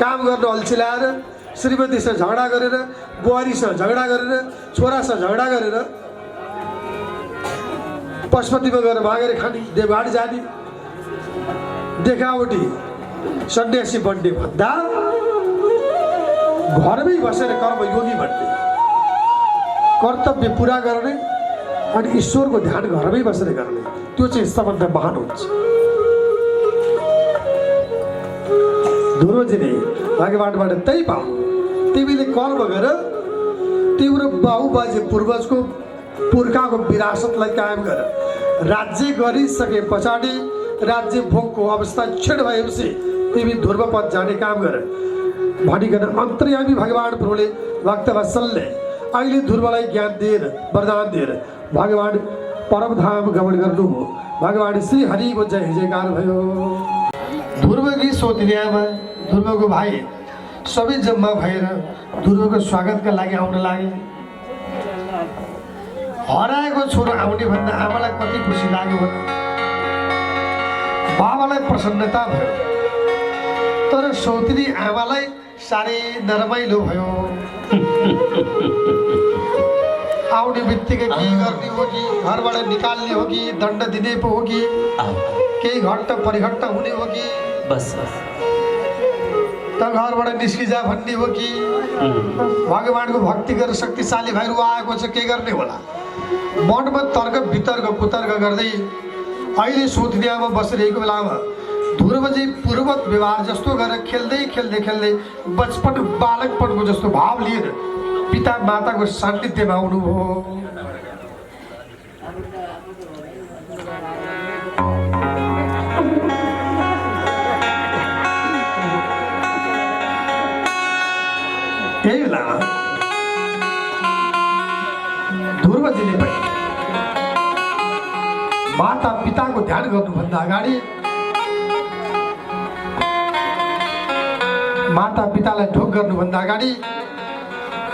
काम गर्न अल्छी ल्याएर श्रीमतीसँग झगडा गरेर बुहारीसँग झगडा गरेर छोरासँग झगडा गरेर पशुपतिमा गएर मागेर खाने देवघाट जाने देखावटी सन्यासी बन्ने भन्दा घरमै बसेर कर्मयोगी बन्ने कर्तव्य पुरा गर्ने अनि ईश्वरको ध्यान घरमै बसेर गर्ने त्यो चाहिँ सबभन्दा महान हुन्छ ध्रुवजीले भगवान्बाट त्यही पाउनु तिमीले कर्म गर तिम्रो बाबुबाजे पूर्वजको पुर्खाको विरासतलाई कायम गर राज्य गरिसके पछाडि राज्य भोगको अवस्था क्षण भएपछि तिमी ध्रुवपद जाने काम गर भनिकन अन्तर्यामी भगवान् प्रभुले भक्तवत्सलले अहिले ध्रुवलाई ज्ञान दिएर वरदान दिएर भगवान् परमधाम गमन गर्नुभयो भगवान् श्री हरिको जय जयकार भयो ध्रुवकी सोतिनियामा ध्रुवको भाइ सबै जम्मा भएर ध्रुवको स्वागतका लागि आउन लागे हराएको छोरो आउने भन्दा आमालाई कति खुसी लाग्यो भने बाबालाई प्रसन्नता भयो तर सौतिनी आमालाई साह्रै नरमाइलो भयो आउने बित्तिकै के गर्ने हो कि घरबाट निकाल्ने हो कि दण्ड दिने पो हो कि केही घट्ट परिघट्ट हुने हो कि बस त घरबाट निस्किजा भन्ने हो कि भगवान्को भक्ति गरेर शक्तिशाली भाइहरू आएको छ के गर्ने होला मनमा तर्क वितर्क कुतर्क गर्दै अहिले सोधियामा बसिरहेको बेलामा ध्रुवजी पूर्वत व्यवहार जस्तो गरेर खेल्दै खेल्दै खेल्दै बचपन बालकपनको जस्तो भाव लिएर पिता माताको सान्निध्यमा आउनुभयो त्यही बेला ध्रुवजीले पनि माता पिताको ध्यान गर्नुभन्दा अगाडि माता पितालाई ढोक गर्नुभन्दा अगाडि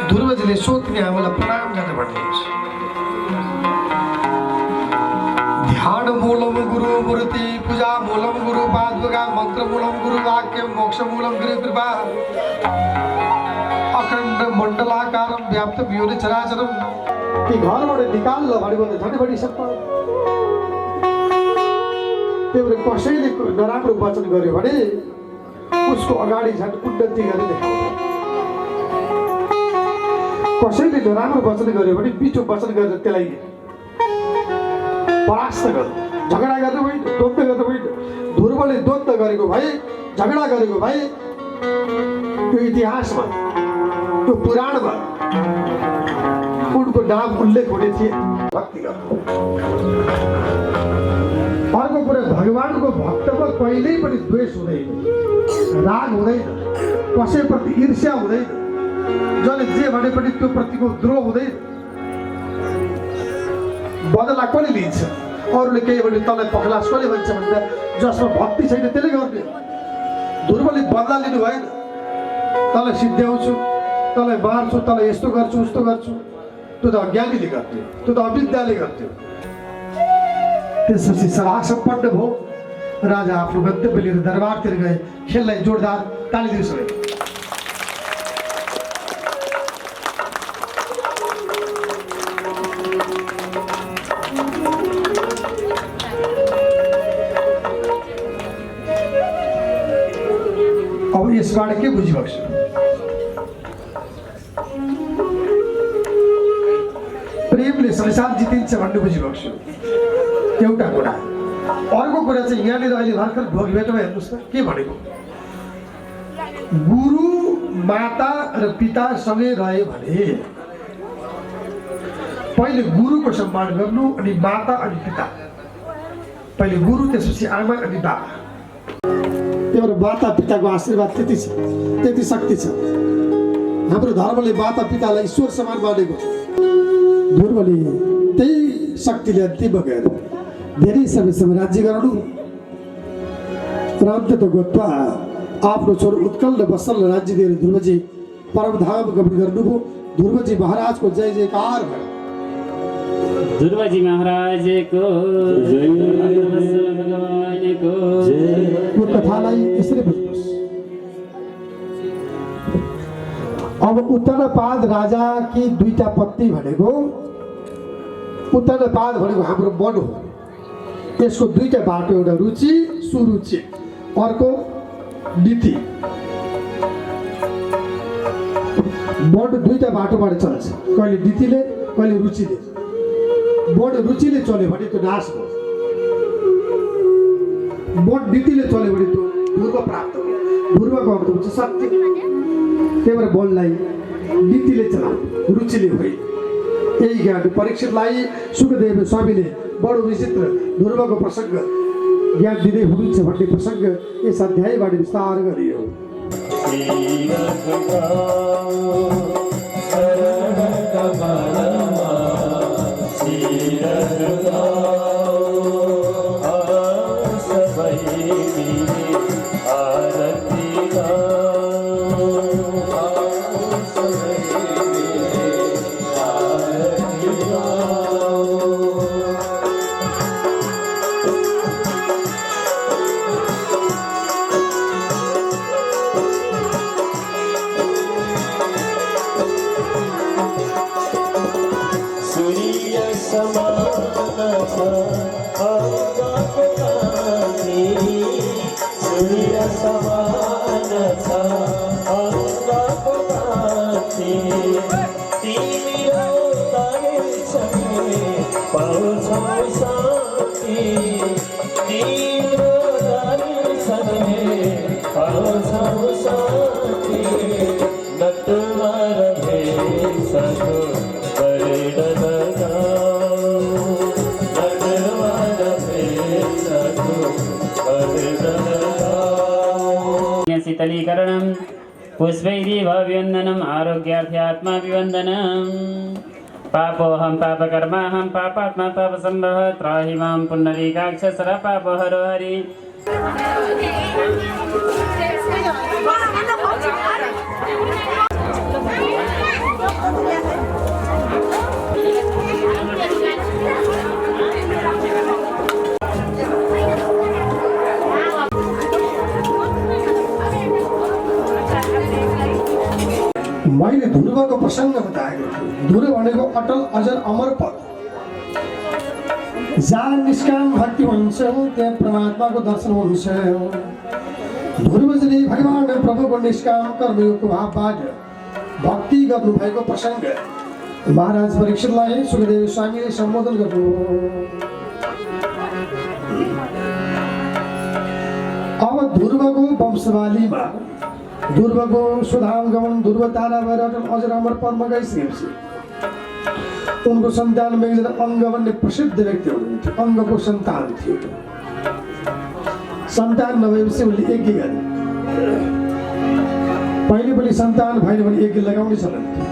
ध्रुवजीले सोध्ने आमालाई प्रणाम गर्न भन्नुहुन्छ। ध्यान मूलम गुरु मूर्ति पूजा मूलम गुरु पादुका मन्त्र मूलम गुरु वाक्य मोक्ष मूलम गुरु कृपा अखण्ड मण्डलाकारम व्याप्त वियोनि चराचरम। कि घरबाट निकाल्न भनेको झट्टपट्टि सबै त्यो कसैले नराम्रो वचन गर्यो भने उसको अगाडि झन् उन्नति गरेर देखाउँछ। कसैले नराम्रो वचन गर्यो भने मिठो वचन गरेर त्यसलाई परास्त गर्नु। झगडा गर्नु होइन, द्वन्द्व गर्नु होइन। ध्रुवले द्वन्द्व गरेको भए, झगडा गरेको भए त्यो इतिहासमा, त्यो पुराणमा उनको नाम उल्लेख हुने थिए। भक्ति गर्नु। अर्को कुरा, भगवानको भक्तमा कहिल्यै पनि द्वेष हुँदैन, राग हुँदैन, कसैप्रति ईर्ष्या हुँदैन, जसले जे भने पनि त्यो प्रतिको द्रोह हुँदैन। बदला कसले लिन्छ? अरूले केही भने तँलाई पखलास कसले भन्छ भन्दा जसमा भक्ति छैन त्यसले गर्ने। ध्रुवले बदला लिनु भएन। तँलाई सिद्ध्याउँछु, तँलाई मार्छु, तँलाई यस्तो गर्छु उस्तो गर्छु, त्यो त अज्ञानीले गर्थ्यो, त्यो त अविद्याले गर्थ्यो। त्यसपछि सभा सम्पन्न भयो। राजा आफ्नो गन्तव्य लिएर दरबारतिर गए। खेललाई जोरदार ताली दिनु सबै। अब यसबाट के बुझिरहेको छु? प्रेमले संसार जितिन्छ भन्ने बुझिरहेको छु एउटा कुरा। अर्को कुरा चाहिँ यहाँनिर अहिले भर्खर भोगभेटमा हेर्नुहोस् त के भनेको, गुरु माता र पितासँगै रह्यो भने पहिले गुरुको सम्मान गर्नु, अनि माता अनि पिता। पहिले गुरु, त्यसपछि आमा अनि बाबा। एउटा माता पिताको आशीर्वाद त्यति छ, त्यति शक्ति छ। हाम्रो धर्मले माता पितालाई ईश्वर समान मानेको छ। ध्रुवले त्यही शक्तिले अन्तिम गएर धेरै समयसम्म राज्य गराउनु र अन्तत गत्वा आफ्नो छोरो उत्कल र बसल राज्य दिएर ध्रुवजी परमधाम गमन गर्नुभयो। ध्रुवजी महाराजको जय जयकार भयो। ध्रुवजी महाराजको जय, भगवानको जय। यो कथालाई यसरी बुझ्नुहोस्। अब उत्तरपाद राजाकी दुईटा पत्नी भनेको, उत्तरपाद भनेको हाम्रो मन हो। त्यसको दुईटा बाटो, एउटा रुचि सुरुचि, अर्को नीति। मन दुईटा बाटोबाट चल्छ, कहिले नीतिले कहिले रुचिले। मन रुचिले चल्यो भने त्यो नाश भयो, मन नीतिले चल्यो भने त्यो ध्रुव प्राप्त भयो। ध्रुवको अर्थ हुन्छ सत्य। त्यही भएर मनलाई नीतिले चलाउनु, रुचिले होइन। यही ज्ञान परीक्षितलाई सुखदेव स्वामीले बडो विचित्र ध्रुवको प्रसङ्ग ज्ञान दिँदै हुनुहुन्छ भन्ने प्रसङ्ग यस अध्यायबाट विस्तार गरियो। शीतलीकरणं पुष्पैरीवन्दनम् आरोग्यार्थ्यात्माभिवन्दनम्। पापोऽहं पापकर्माहं पापात्मा पापसम्भवः त्राहि मां पुण्डरीकाक्ष सर्वपापहरो हरि। मैले ध्रुवको प्रसङ्ग बताएको थिएँ। ध्रुव भनेको अटल अजर अमर पद, जहाँ निष्काम भक्ति हुन्छ त्यहाँ परमात्माको दर्शन हुन्छ। ध्रुवजीले भगवान प्रभुको निष्काम कर्मयोगको भावबाट भक्ति गर्नुभएको प्रसङ्ग महाराज परीक्षितलाई सुखदेव स्वामीले सम्बोधन गर्नु। अब ध्रुवको वंशवालीमा ध्रुवको सुधामगमन ध्रुव तारा भएर अटल अजर अमर पदमा गइसकेपछि उनको सन्तानमा एकजना अङ्ग भन्ने प्रसिद्ध व्यक्ति हुनुहुन्थ्यो। अङ्गको सन्तान थियो। सन्तान नभएपछि उनले यज्ञ गरे। पहिले सन्तान भएन भने यज्ञ लगाउने चलन थियो।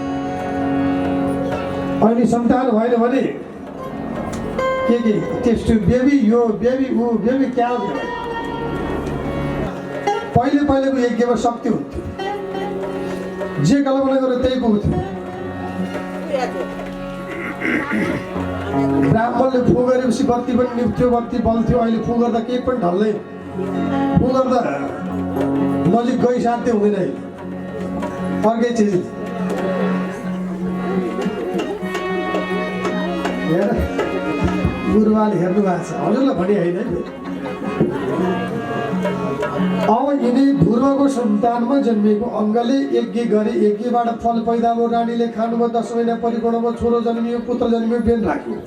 अहिले सन्तान भएन भने के टेस्ट बेबी यो बेबी ऊ बेबी क्या हो? पहिलेको यज्ञमा शक्ति हुन्थ्यो। जे कल्पना गरे त्यही पुग्थ्यो। ब्राह्मणले फु गरेपछि बत्ती पनि निप्थ्यो, बत्ती बल्थ्यो। अहिले फु गर्दा केही पनि ढल्दैन। फु गर्दा नजिक गइसाध्य हुँदैन। अहिले अर्कै चिज हेर गुरुवाले हेर्नु भएको छ। हजुरलाई भने होइन। अब यिनी ध्रुवको सन्तानमा जन्मिएको अङ्गले यज्ञ गरे। यज्ञबाट फल पैदा भयो। रानीले खानुभयो। 10 महिना परिपूर्ण भयो। छोरो जन्मियो, पुत्र जन्मियो, बेन राख्यो।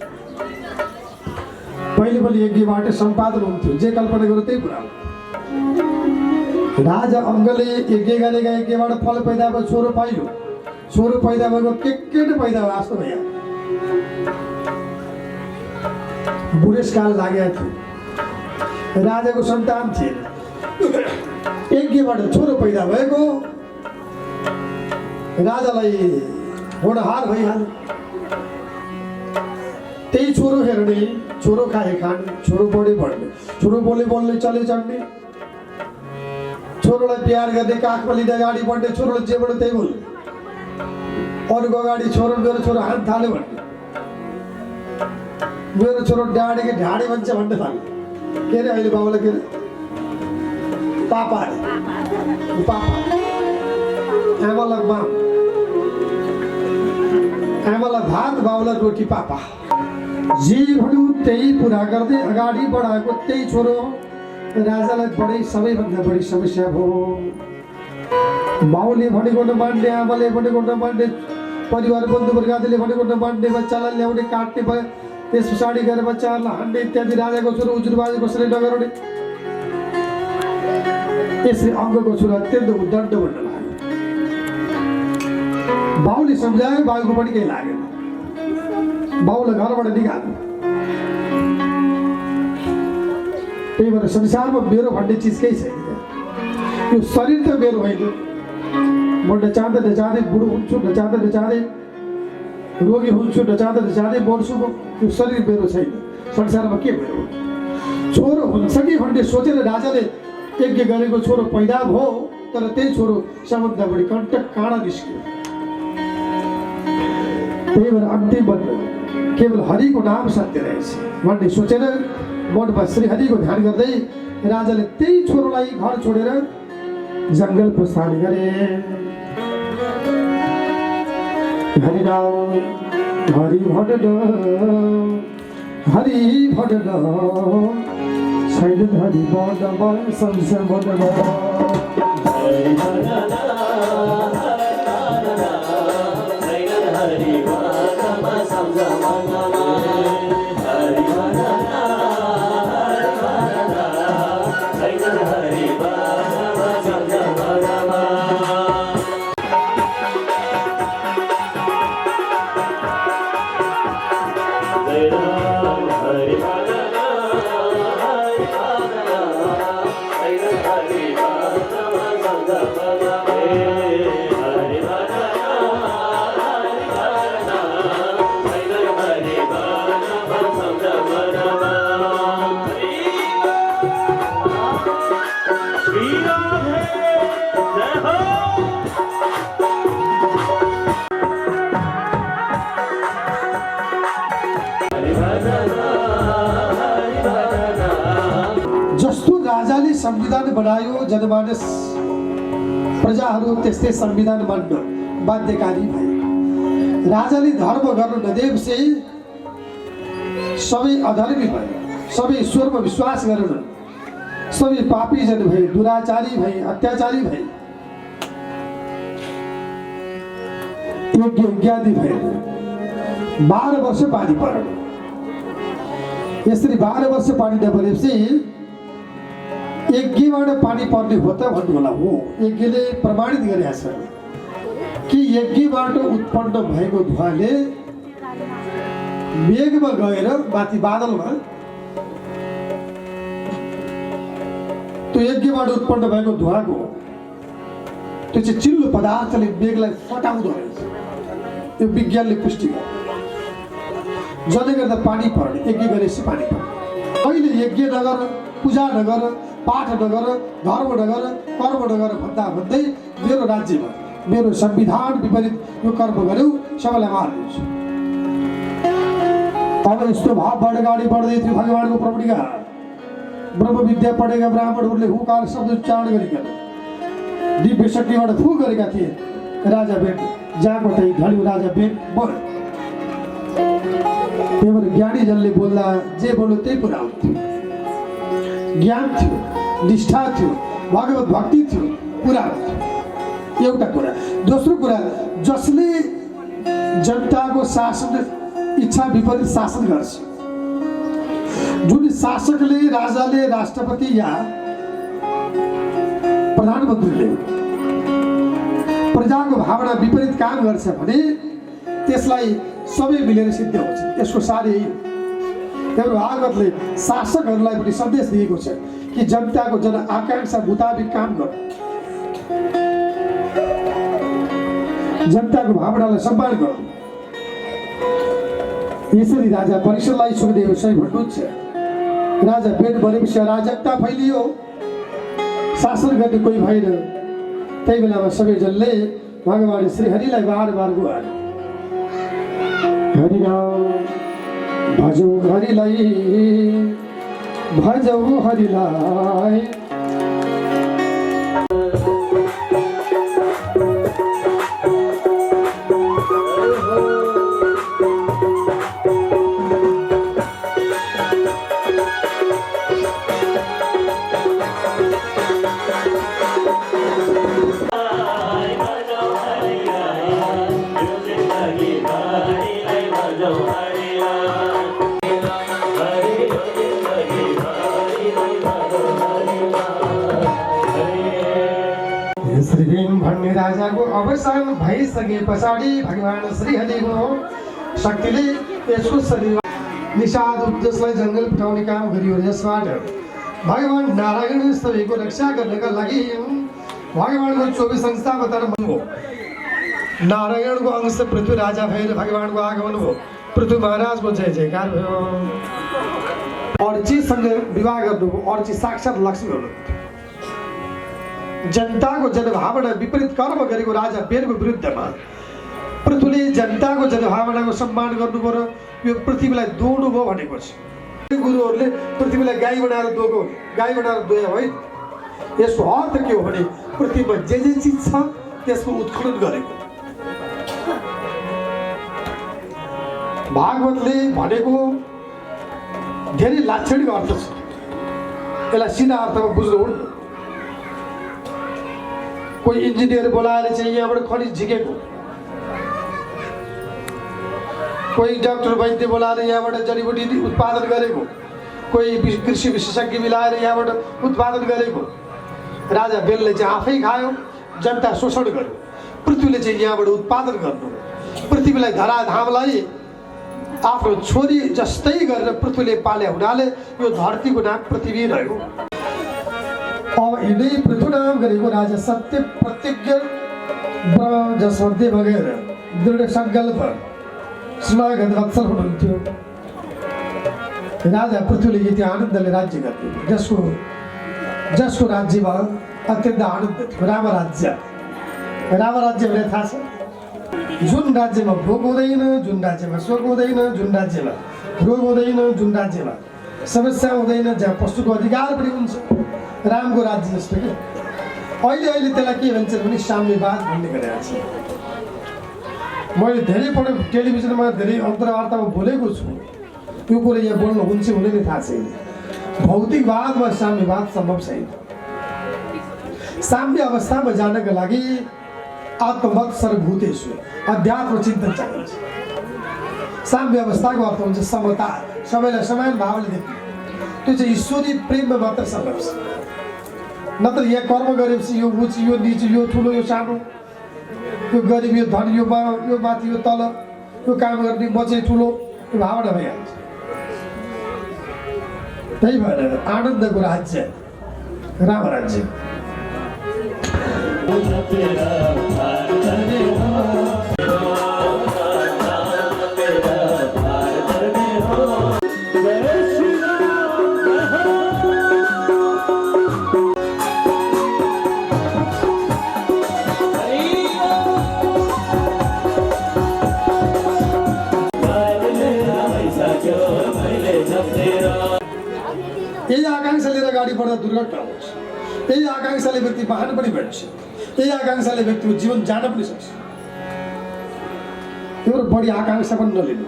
पहिले यज्ञबाट सम्पादन हुन्थ्यो। जे कल्पना गर्यो त्यही पुरा हो। राजा अङ्गले यज्ञ गरेका यज्ञबाट फल पैदा भयो। छोरो पाइयो। छोरो पैदा भएको केट पैदा भयो। आस्तो भैया बुढेसकाल लागेको थियो। राजाको सन्तान थिएन। यज्ञबाट छोरो पैदा भएको राजालाई होनहार भइहाल्यो। त्यही छोरो हेर्ने, छोरो खाए खाने, छोरो बढे बढ्ने, छोरो बोल्ने चले चढ्ने, छोरोलाई प्यार गर्ने, काखमा लिँदा अगाडि बढ्ने, छोरोले जे बढ्यो त्यही बोल्ने। अरूको अगाडि छोरो मेरो छोरो हात थाल्यो भन्ने, मेरो छोरो ढाडे भन्छ भन्ने थाल्यो। के अरे अहिले बाबुलाई के अरे पापा अरे पापा। आमालाई भात, बाबुलाई रोटी। पापा जे भन्यो त्यही पुरा गर्दै अगाडि बढाएको त्यही छोरो राजालाई सबैभन्दा बढी समस्या भयो। बाउले भनेको नमान्ने, आमाले भनेको नमान्ने, परिवार बन्धुवर्ग आदिले भनेको नमान्ने, बच्चालाई ल्याउने काट्ने भयो। त्यस पछाडि गएर बच्चाहरूलाई हान्ने इत्यादि। राजाको छोरो उजुरबाजी कसरी नगराउने। यसले अङ्गको छोरा अत्यन्त उद्दण्ड बन्न लाग्यो। बाउले सम्झायो, बाउको पनि केही लागेन। बाउलाई घरबाट निकाल्यो। त्यही भएर संसारमा मेरो भन्ने चिज केही छैन। यो शरीर त मेरो होइन। म नचाहँदै नचाहँदै बुढो हुन्छु, नचाहँदै नचाहँदै रोगी हुन्छु, नचाहँदै नचाहँदै मर्छु। यो शरीर मेरो छैन। संसारमा के भयो? छोरो हुन्छ कि भन्ने सोचेर राजाले यज्ञ गरेको छोरो पैदा भयो। तर त्यही छोरो सबभन्दा बढी कण्टक काँडा निस्क्यो। त्यही भएर अन्तिम केवल हरिको नाम सत्य रहेछ भन्ने सोचेर मनमा श्रीहरिको ध्यान गर्दै राजाले त्यही छोरोलाई घर छोडेर जङ्गल प्रस्थान गरे। हरि राम हरि भटन हरि भटन छैन हरि बन संसार बन। Hare जस्तो राजाले संविधान बनायो जनमानस प्रजाहरू त्यस्तै संविधान मान्न बाध्यकारी भए। राजाले धर्म गर्नु नदेवसे सबै अधर्मी भए, सबै ईश्वरमा विश्वास गरेनन्, सबै पापीजन भए, दुराचारी भए, अत्याचारी भए, यज्ञ भए। 12 वर्ष पानी पर्यो। यसरी 12 वर्ष पानी नपरेपछि यज्ञबाट पानी पर्ने हो त भन्नु होला। हो, यज्ञले प्रमाणित गरेको छ कि यज्ञबाट उत्पन्न भएको धुवाले मेघमा गएर माथि बादलमा त्यो यज्ञबाट उत्पन्न भएको धुवाको त्यो चाहिँ चिल्लो पदार्थले मेघलाई फटाउँदो रहेछ। यो विज्ञानले पुष्टि गर्छ। जसले गर्दा पानी पर्ने, यज्ञ गरेपछि पानी पर्ने। अहिले यज्ञ नगर, पूजा नगर, पाठ नगर, धर्म नगर, कर्म नगर भन्दा भन्दै मेरो राज्यमा मेरो संविधान विपरीत यो कर्म गर्यो सबैलाई मारिदिन्छु। अब यस्तो भाव बढगाडी बढ्दै थियो। भगवानको प्रवृत्तिका ब्रह्म विद्या पढेका ब्राह्मणहरूले हुकार शब्द उच्चारण गरेका दिव्य शक्तिबाट फु गरेका थिए। राजा भेट जहाँको त्यही घडी राजा भेट भयो। त्यही भएर ज्ञानी जनले बोल्दा जे बोल्यो त्यही कुरा हुन्थ्यो। ज्ञान थियो, निष्ठा थियो, भगवत भक्ति थियो, पुरा हुन्थ्यो। एउटा कुरा। दोस्रो कुरा, जसले जनताको शासन इच्छा विपरीत शासन गर्छ, जुन शासकले, राजाले, राष्ट्रपति या प्रधानमन्त्रीले प्रजाको भावना विपरीत काम गर्छ भने त्यसलाई सबै मिलेर सिद्ध हुन्छ। यसको सार यही हो। त्यही भागवतले शासकहरूलाई पनि सन्देश दिएको छ कि जनताको जन आकांक्षा मुताबिक काम गर्नु, जनताको भावनालाई सम्मान गर्नु। यसरी राजा परीक्षणलाई सुखदेव सही भन्नुहुन्छ। राजा भेट भनेपछि अराजकता फैलियो, शासन गर्ने कोही भएन। त्यही बेलामा सबैजनले भगवान श्रीहरिलाई बार बार गुहार्यो। हरिनाम भजौ हरिलाई, भजौ हरिलाई। भन्ने राजाको अवसान भइसके पछाडि भगवान श्रीहरिको शक्तिले यसको शरीर निषाद उपदेशलाई जङ्गल पठाउने काम गरियो। यसबाट भगवान नारायण सबैको रक्षा गर्नका लागि भगवानको 24 अंश अवतार भयो। नारायणको अंश पृथ्वी राजा भएर भगवानको आगमन भयो। पृथ्वी महाराजको जय जयकार भयो। अर्चीसँग विवाह गर्नुभयो। अर्ची साक्षात लक्ष्मी हुनुहुन्थ्यो। जनताको जनभावना विपरीत कर्म गरेको राजा बेरको विरुद्धमा पृथ्वीले जनताको जनभावनाको सम्मान गर्नु पर्यो। यो पृथ्वीलाई दोड्नु भयो भनेको छ। गुरुहरूले पृथ्वीलाई गाई बनाएर दोगो, गाई बनाएर दोया होइन। यसको अर्थ के हो भने पृथ्वीमा जे चिज छ त्यसको उत्खनन गरेको। भागवतले भनेको धेरै लाक्षणिक अर्थ छ। यसलाई सिधा अर्थमा बुझ्नु हुन्न। कोही इन्जिनियर बोलाएर चाहिँ यहाँबाट खनिज झिकेको, कोही डाक्टर वैद्य बोलाएर यहाँबाट जडीबुटी उत्पादन गरेको, कोही कृषि विशेषज्ञ मिलाएर यहाँबाट उत्पादन गरेको। राजा बेलले चाहिँ आफै खायो, जनता शोषण गर्यो। पृथ्वीले चाहिँ यहाँबाट उत्पादन गर्नु, पृथ्वीलाई धराधामलाई आफ्नो छोरी जस्तै गरेर पृथ्वीले पाले हुनाले यो धरतीको नाम पृथ्वी रह्यो। अब यिनै पृथ्वी नाम गरेको राजा सत्य प्रतिज्ञ ब्रह्म जसमध्ये बगेर दृढ सङ्कल्प समागत वत्सल हुनुहुन्थ्यो। राजा पृथ्वीले यति आनन्दले राज्य गर्थ्यो जसको राज्यमा अत्यन्त आनन्द थियो। रामराज्य भने थाहा छ? जुन राज्यमा भोक हुँदैन, जुन राज्यमा शोक हुँदैन, जुन राज्यमा रोग हुँदैन, जुन राज्यमा समस्या हुँदैन, जहाँ पशुको अधिकार पनि हुन्छ, रामको राज्य जस्तो क्या। अहिले त्यसलाई के भन्छ भने साम्यवाद भन्ने गरेको छ। मैले धेरैपल्ट टेलिभिजनमा धेरै अन्तर्वार्तामा बोलेको छु, त्यो कुरो यहाँ बोल्नु हुन्छ हुँदैन थाहा छैन। भौतिकवाद वा साम्यवाद सम्भव छैन। साम्य अवस्थामा जानका लागि आत्मवत् सर्वभूतेषु अध्यात्म चिन्तन चाहिन्छ। साम्य अवस्थाको अर्थ हुन्छ समता, सबैलाई समान भावले देख्ने। त्यो चाहिँ ईश्वरीय प्रेममा मात्र सम्भव छ। नत्र यहाँ कर्म गरेपछि यो उच्च, यो निच, यो ठुलो, यो सानो, यो गरिब, यो धनी, यो माथि, यो तल, यो काम गर्ने म चाहिँ ठुलो, यो भावना भइहाल्छ। त्यही भएर आनन्दको राज्य राम राज्य। यही आकांक्षा लिएर अगाडि बढ्दा दुर्घटना हुन्छ। यही आकांक्षाले व्यक्ति वाहन पनि भेट्छ। यही आकांक्षाले व्यक्तिको जीवन जान पनि सक्छ। त्यो बढी आकांक्षा पनि नलिनु,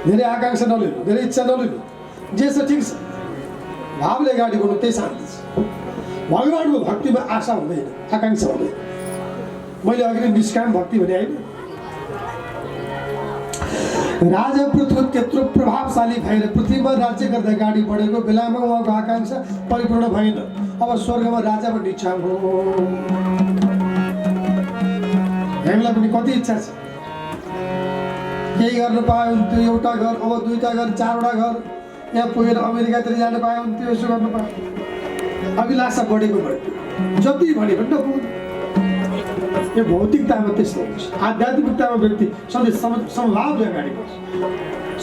धेरै आकांक्षा नलिनु, धेरै इच्छा नलिनु। जे छ ठिक छ, भावले अगाडि बढ्नु, त्यही शान्ति छ। भगवान्को भक्तिमा आशा हुँदैन, आकांक्षा हुँदैन। मैले अघि निष्काम भक्ति भने होइन। राजा पृथ्वी त्यत्रो प्रभावशाली भएर पृथ्वीमा राज्य गर्दै अगाडि बढेको बेलामा उहाँको आकांक्षा परिपूर्ण भएन। अब स्वर्गमा राजा पनि इच्छा हो। हामीलाई पनि कति इच्छा छ, केही गर्न पायो हुन्थ्यो, एउटा घर, अब दुईटा घर, चारवटा घर, यहाँ पुगेर अमेरिकातिर जान पायो हुन्थ्यो, यसो गर्न पायो। अभिलाषा बढेको भयो, जति भने पनि नपुग्नु। यो भौतिकतामा त्यस्तो हुन्छ। आध्यात्मिकतामा व्यक्ति सधैँ समभावले अगाडि बढ्छ,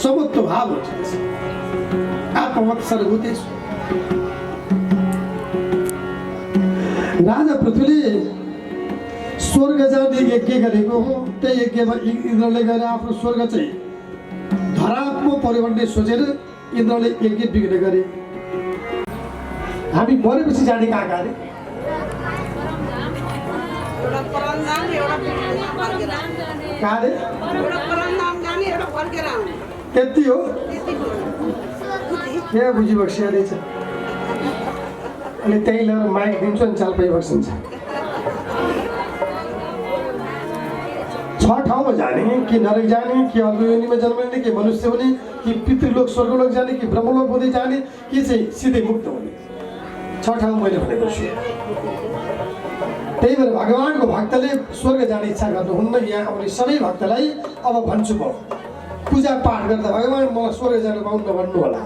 समत्व भाव हुन्छ। आत्मवत् सर्वभूतेषु। राजा पृथ्वीले स्वर्ग जाने यज्ञ गरेको हो। त्यही यज्ञमा इन्द्रले गएर आफ्नो स्वर्ग चाहिँ धरात्म परिवर्तन सोचेर इन्द्रले यज्ञ विघ्न गरे। हामी मरेपछि जाने कहाँ गरे? त्यति हो। यहाँ बुझी बक्सिया छ। अनि त्यही लिएर माइक दिन्छु अनि चाल पाइ बक्सिन्छ। 6 ठाउँमा जाने, कि नरक जाने, कि अर्को योनिमा जन्म लिने, कि मनुष्य हुने, कि पितृलोक स्वर्गलोक जाने, कि ब्रह्मलोक हुँदै जाने, कि चाहिँ सिधै मुक्त हुने। 6 ठाउँ मैले भनेको छु। त्यही भएर भगवान्को भक्तले स्वर्ग जाने इच्छा गर्नुहुन्न। यहाँ आउने सबै भक्तलाई अब भन्छु म, पूजा पाठ गर्दा भगवान् मलाई स्वर्ग जान पाउनु भन्नु होला,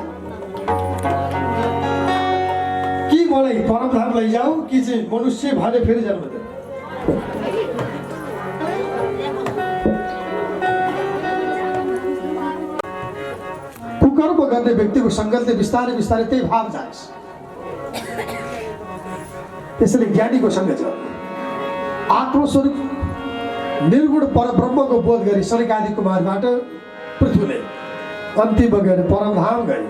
कि मलाई परमधाम लैजाऊ, कि चाहिँ मनुष्य भएर फेरि जन्म दिनु। कुकर्म गर्ने व्यक्तिको सङ्गतले बिस्तारै बिस्तारै त्यही भाव जान्छ। त्यसैले ज्ञानीको सङ्ग छ। आत्मस्वरूप निर्गुण परब्रह्मको बोध गरी सनकादि कुमारबाट पृथ्वीले अन्तिम गएर परमधाम गए।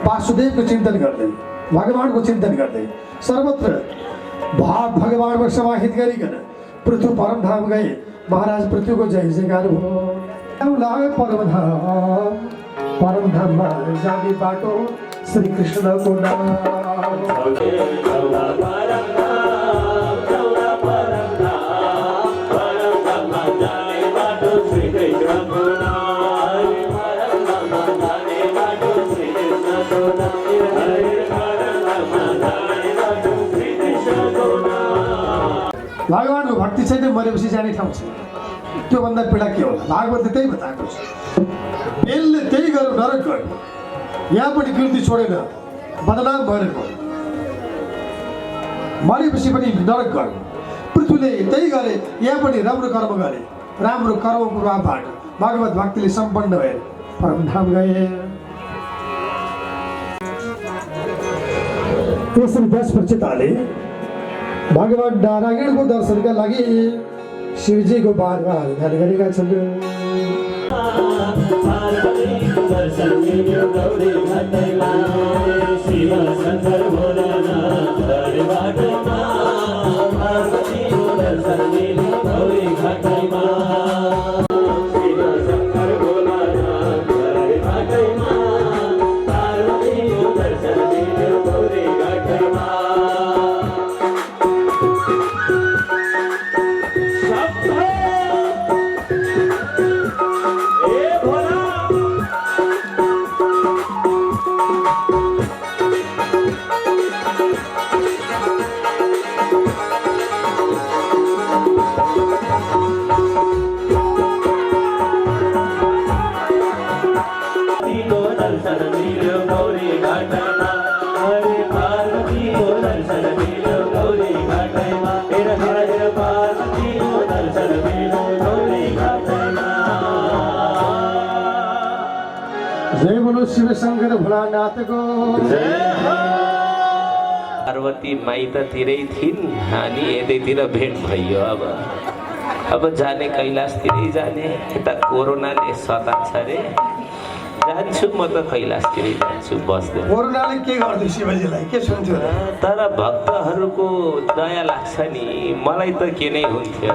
वासुदेवको चिन्तन गर्दै, भगवान्को चिन्तन गर्दै सर्वत्र भगवान्मा समाहित गरिकन पृथ्वी परमधाम गए। महाराज पृथ्वीको जय जयकार भयो। परमधाममा जाने बाटो श्री कृष्णको नाम। भगवान्को भक्ति छैन, मरेपछि जाने ठाउँ छ। त्योभन्दा पीडा के होला? भागवतले त्यही बताएको छ। बेलले त्यही गर्यो, नरक गयो। यहाँ पनि कीर्ति छोडेन, बदनाम भएर गयो। मरेपछि पनि नरक गयो। पृथ्वीले त्यही गरे, यहाँ पनि राम्रो कर्म गरे। राम्रो कर्म प्रभावबाट भगवत भक्तिले सम्पन्न भए परमधाम गए। त्यसरी 10 प्रचिताले भगवान् नारायणको दर्शनका लागि शिवजीको बार बार ध्यान गरेका छन्। दर्शन मिल्यो गौरी घाटैमा शिव शङ्कर भोलानाथ हरे बाटोमा पार्वतीको दर्शन मिल्यो गौरी घाटैमा शिव शङ्कर भोलानाथ हरे बाटोमा पार्वतीको दर्शन मिल्यो गौरी घाटैमा जय बोलो शिव शङ्कर भोलानाथको पार्वती माई त तिरै थिइन् अनि यतैतिर भेट भयो अब जाने कैलाशतिरै जाने यता कोरोनाले सताछ रे जान्छु म त कैलाशतिरै जान्छु बस्दै कोरोनाले के गर्दै शिवजीलाई के सुन्थ्यो र तर भक्तहरूको दया लाग्छ नि मलाई त के नै हुन्थ्यो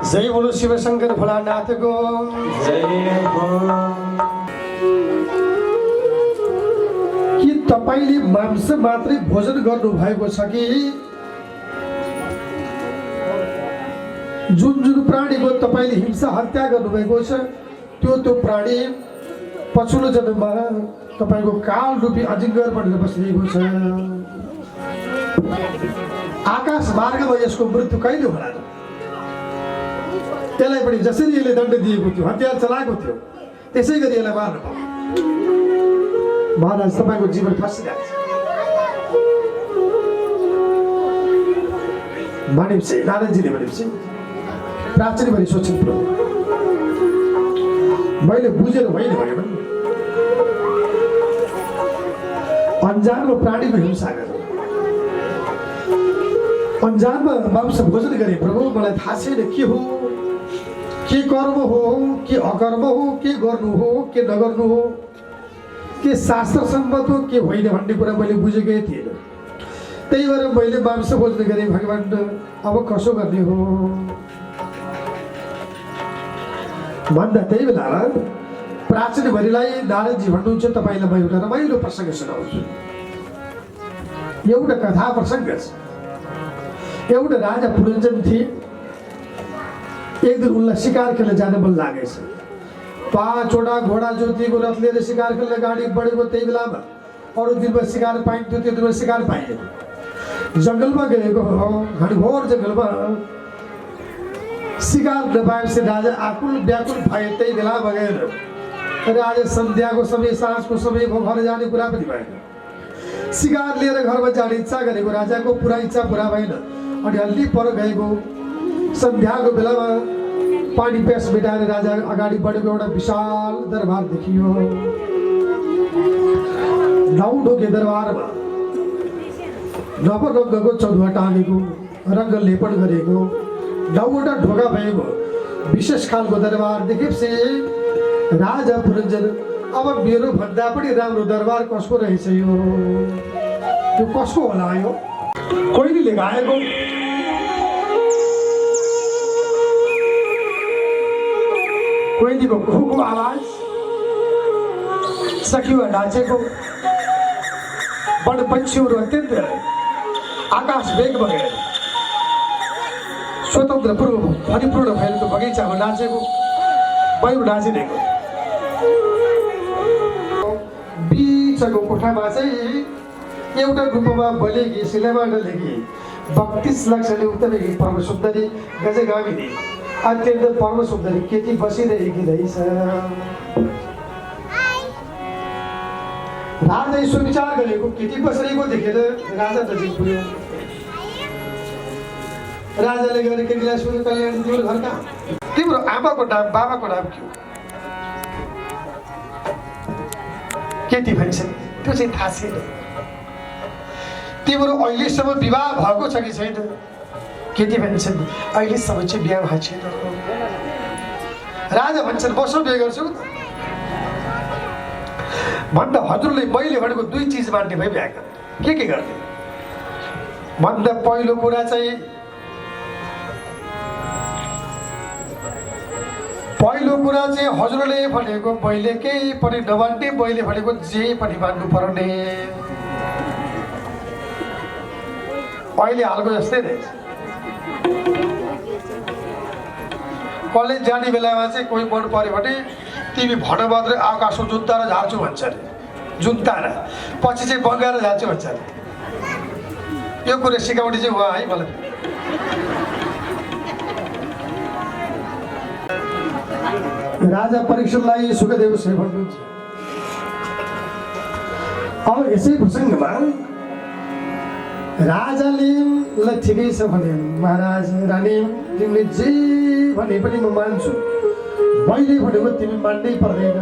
जय बोलो शिव शङ्कर भोलानाथको जय हो कि तपाईले मांस मात्रै भोजन गर्नु भएको छ कि जुन जुन प्राणीको तपाईले हिंसा हत्या गर्नुभएको छ त्यो प्राणी पछिल्लो जन्ममा तपाईको काल रूपी अजिङ्गर बनेर बसिरहेको छ आकाश मार्गमा यसको मृत्यु कहिले होला र त्यसलाई पनि जसरी यसले दण्ड दिएको थियो हतियार चलाएको थियो त्यसै गरी यसलाई मार्नु पर्यो महाराज तपाईको जीवन फसिरहेको छ भनेपछि नारायणजीले भनेपछि प्राचीन भनी सोचिनु पर्यो मैले बुझेर होइन भने पनि अन्जानमा प्राणीको हिंसा गर्नु अन्जानमा मांस भोजन गरे प्रभु मलाई थाहा छैन के हो के कर्म हो के अकर्म हो के गर्नु हो के नगर्नु हो के शास्त्र सम्मत हो के होइन भन्ने कुरा मैले बुझेकै थिएन त्यही भएर मैले मांस भोजन गरेँ भगवान् अब कसो गर्ने हो भन्दा त्यही बेला प्राचीन भरिलाई नारायणजी भन्नुहुन्छ तपाईँलाई म एउटा रमाइलो प्रसङ्ग सुनाउँछु एउटा कथा प्रसङ्ग छ एउटा राजा पुरञ्जन थिए एक दिन उनलाई शिकार खेल्न जान मन लागेछ 5वटा घोडा जोतिएको रथ लिएर शिकार खेल्न गाडी बढेको त्यही बेलामा अरू दिनमा शिकार पाइन्थ्यो त्यो दिनमा शिकार पाइएन जङ्गलमा गएको घनघोर जङ्गलमा शिकार नपाएपछि राजा आकुल व्याकुल भए त्यही बेला बगेर राजा सन्ध्याको समय साँझको समय घर जाने कुरा पनि भएन शिकार लिएर घरमा जाने इच्छा गरेको राजाको पुरा इच्छा पुरा भएन अनि हल्ली पर गएको सन्ध्याको बेलामा पानी प्यास मेटाएर राजा अगाडि बढेको एउटा विशाल दरबार देखियो 9 ढोके दरबारमा नवरङ्गको चौधुवा टाँगेको रङ्ग लेपन गरेको 9वटा ढोका भएको विशेष खालको दरबार देखेपछि राजा पुरञ्जन अब मेरो भन्दा पनि राम्रो दरबार कसको रहेछ यो त्यो कसको होला यो कोइलीले गाएको कोइलीको कुहुको आवाज सखिवा नाचेको वन पक्षीहरू अत्यन्त आकाश वेग बगेर स्वतन्त्र पूर्व परिपूर्ण भएको बगैँचामा नाचेको वायु नाचिरहेको बिचको कोठामा चाहिँ एउटा रूपमा बोलेकी सिलेबाट लेखी 32 लाखले उत्तरेकी परम सुन्दरी गजगामिनी अत्यन्त परम सुन्दरी केटी बसिरहेकी रहेछ राजा यसो विचार गरेको केटी बसिरहेको देखेर राजा नजिक पुग्यो राजाले गएर केटीलाई सोध्यो कल्याण तिम्रो घर कहाँ तिम्रो आमाको नाम बाबाको नाम के हो केटी भन्छ त्यो चाहिँ थाहा छैन तिम्रो अहिलेसम्म विवाह भएको छ कि छैन केटी भन्छन् अहिलेसम्म चाहिँ बिहा भएको छैन राजा भन्छन् बसो बिहे गर्छु भन्दा हजुरले मैले भनेको दुई चिज मान्ने भए भ्याग के गर्ने भन्दा पहिलो कुरा चाहिँ हजुरले भनेको मैले केही पनि नमान्ने मैले भनेको जे पनि मान्नु पर्ने अहिले हालको जस्तै रहेछ कलेज जाने बेलामा चाहिँ कोही मन पर्यो भने तिमी भन मात्रै आकाशको जुन तारा झार्छु भन्छ अरे जुन तारा पछि चाहिँ बगाएर जान्छु भन्छ अरे यो कुरा सिकाउने चाहिँ उहाँ है मलाई राजा परीक्षणलाई सुखदेव श्री भन्नुहुन्छ अब यसै प्रसङ्गमा राजाले ल ठिकै छ भने महाराज रानी तिमीले जे भने पनि म मान्छु मैले भनेको तिमी मान्नै पर्दैन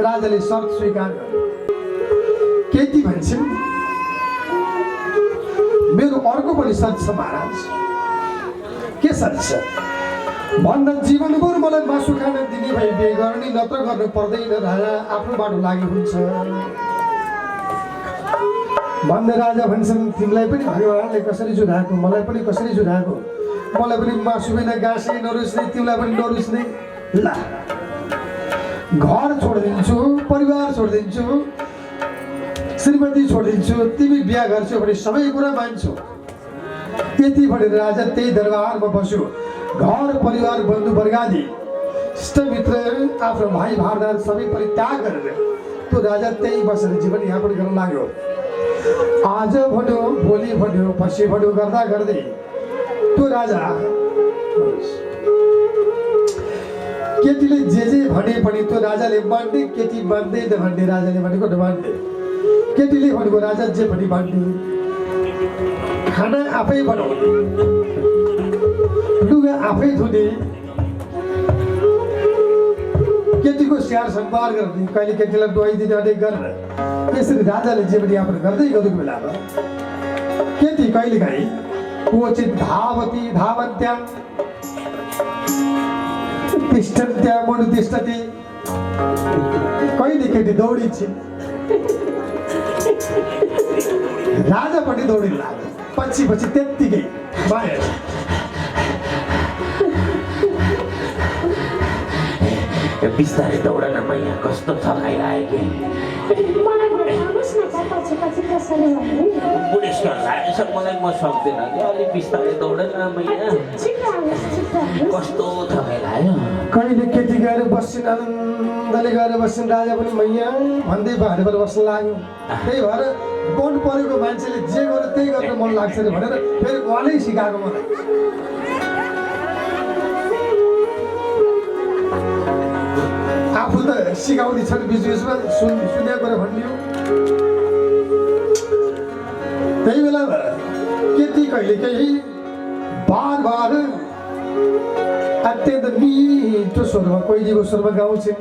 राजाले शर्त स्वीकार गर्यो केटी भन्छन् मेरो अर्को पनि शर्त छ महाराज के शर्त छ भन्दा जीवनभर मलाई मासु खान दिने भए बिहे गर्ने नत्र गर्नु पर्दैन राजा आफ्नो बाटो लाग्यो हुन्छ भन्दा राजा भन्छन् तिमीलाई पनि भगवानले कसरी जुधाएको मलाई पनि कसरी जुधाएको मलाई पनि मासु बिना गाँसे नरुच्ने तिमीलाई पनि नरुच्ने ल घर छोडिदिन्छु परिवार छोडिदिन्छु श्रीमती छोडिदिन्छु तिमी बिहा गर्छौ भने सबै कुरा मान्छौ यति भनेर राजा त्यही दरबारमा बस्यो घर परिवार बन्धु वर्गादि इष्टमित्र आफ्नो भाइ भारदार सबै परित्याग गरेर त्यो राजा त्यही बसेर जीवन यापन गर्न लाग्यो आज भन्यो भोलि भन्यो पछि भन्यो गर्दा गर्दै त्यो राजा केटीले जे भने पनि त्यो राजाले मान्ने केटी मान्दैन भन्ने राजाले भनेको नमान्ने केटीले भनेको राजा जे पनि मान्ने खाना आफै बनाउने लुगा आफै धुने केटीको स्याहार सम्भार गर्ने कहिले केटीलाई दुहाइदिने अनेक गरेर यसरी राजाले जीवन यापन गर्दै गरेको बेलामा केटी कहिलेकाहीँ क्वचित धावती धावन्त्या तिष्ठन्त्या मनुतिष्ठति कहिले केटी दौडिन्छन् राजा पनि दौडिन लाग्यो पछि पछि त्यत्तिकै माया बिस्तारै दौड न मैया कस्तो थकाइरहेको बुढेसकाल लागेछ मलाई म सक्दिनँ कि अलिक बिस्तारै दौड न मैया कस्तो थकाइलायो कहिले केटी गएर बस्छन् आनन्दले गएर बस्छन् राजा पनि मैया भन्दै भाँडेबाट बस्न लाग्यो त्यही भएर मन परेको मान्छेले जे गर्यो त्यही गर्न मन लाग्छ अरे भनेर फेरि उहाँले सिकाएको मलाई आफू त सिकाउने छन् बिच बिचमा सुने कुरा भनियो त्यही बेला केटी कहिले केही बार बार अत्यन्त मिठो स्वरमा कोइलीको स्वरमा गाउँछन्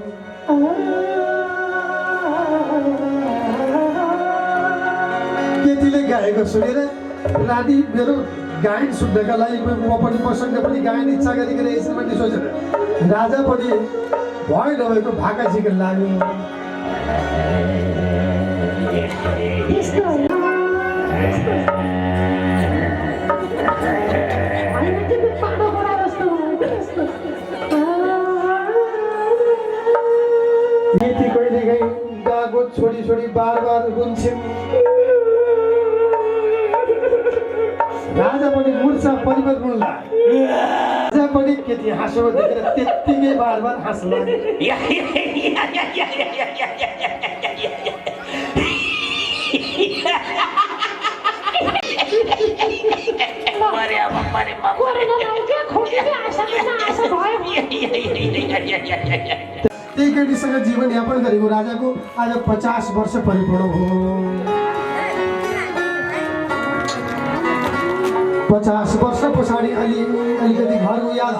केटीले गाएको सुनेर रानी मेरो गायन सुन्नका लागि म पनि मसँग पनि गायन इच्छा गरिकन यसरी पनि सोचेर राजा पनि भय नभएको भाका झिकेर लाग्यो केटी कहिलेकाहीँ गागो छोडी छोडी बार बार रुन्छन् राजा पनि मुर्छा परिवर्तन मुल्ला राजा पनि केटी हाँसो देखेर त्यत्तिकै बार बार हाँस्ला त्यही केटीसँग जीवन यापन गरेको राजाको आज 50 वर्ष परिपूर्ण हो 50 वर्ष पछाडि अलिकति घरको याद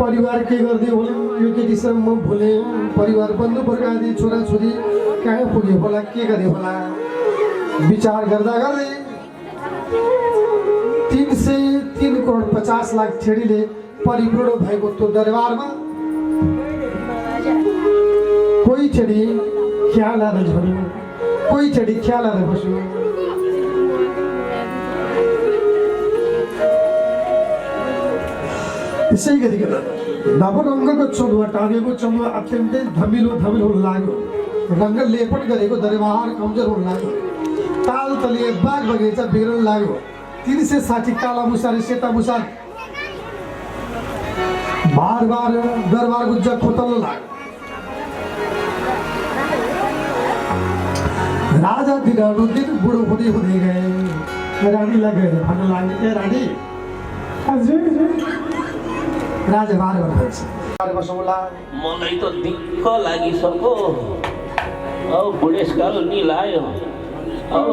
परिवार के गर्दै होला यो केटीसँग म भुले परिवार बन्नु पर्ने छोराछोरी कहाँ पुग्यो होला के गरे होला विचार गर्दा गर्दै 303 करोड 50 लाख छेडीले परिपूर्ण भएको त्यो दरबारमा ख्याल आएर झऱ्यो, कोही चढी ख्याल आएर बस्यो। त्यसै गरिकन नवरङ्गको चोलुवा टाँगेको चोलुवा अत्यन्तै धमिलो धमिलो हुन लाग्यो। रङ्ग लेपन गरेको दरबार कमजोर हुन लाग्यो। ताल तलिए बाग बगैँचा बिग्रन लाग्यो। 360 काला मुसार सेता मुसार बार बार दरबार गुज्जा खोतल्न लाग्यो। राजा दिनानुद्दिन बुढो हुँदै हुँदै गए। रानीलाई गएर भन्न लाग्यो, ए रानी, हजुर राजा बार भन्छ बसौँला। मलाई त दिक्क लागिसक्यो। अब बुढेसकाल नि लायो। अब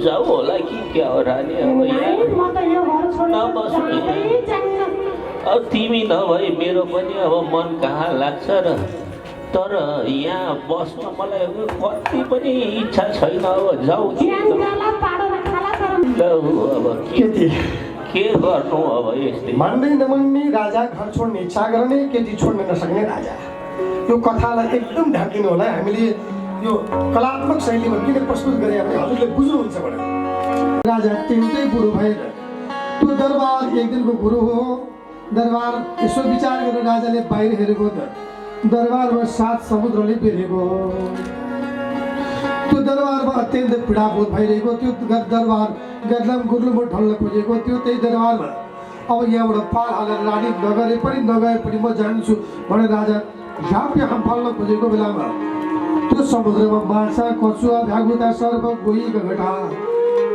जाऊ होला कि क्या हो रानी? अब यहाँ म त यो घर छोडेर नबस्नु। जाँदै जान्न। अब तिमी नभए मेरो पनि अब मन कहाँ लाग्छ र? तर यहाँ बस्न मलाई अब कति पनि इच्छा छैन। अब जाऊ कि ज्यान जाला पाडो र खाला तर लौ अब केटी के गर्नु अब यस्तै। मान्दै नमान्ने राजा, घर छोड्ने इच्छा गर्ने, केटी छोड्न नसक्ने राजा। यो कथालाई एकदम ध्यान दिनु होला। हामीले यो कलात्मक शैलीमा किन प्रस्तुत गरे भने हजुरले बुझ्नुहुन्छ भनेर। राजा टिन्टै बुढो भएर त्यो दरबार एक दिनको गुरु हो। दरबार यसो विचार गरेर राजाले बाहिर हेरेको त दरबारमा 7 समुद्रले बेरेको। त्यो दरबारमा अत्यन्त पीडाबोध भइरहेको। त्यो दरबार गदलाम गुर्लुमो ढल्न खोजेको थियो। त्यही दरबारमा अब यहाँबाट पार हालेर रानी नगरे पनि नगए पनि म जान्छु भनेर राजा झाप्य फाल्न खोजेको बेलामा त्यो समुद्रमा माछा, कछुवा, भ्यागुता, सर्प, गोही, गगटा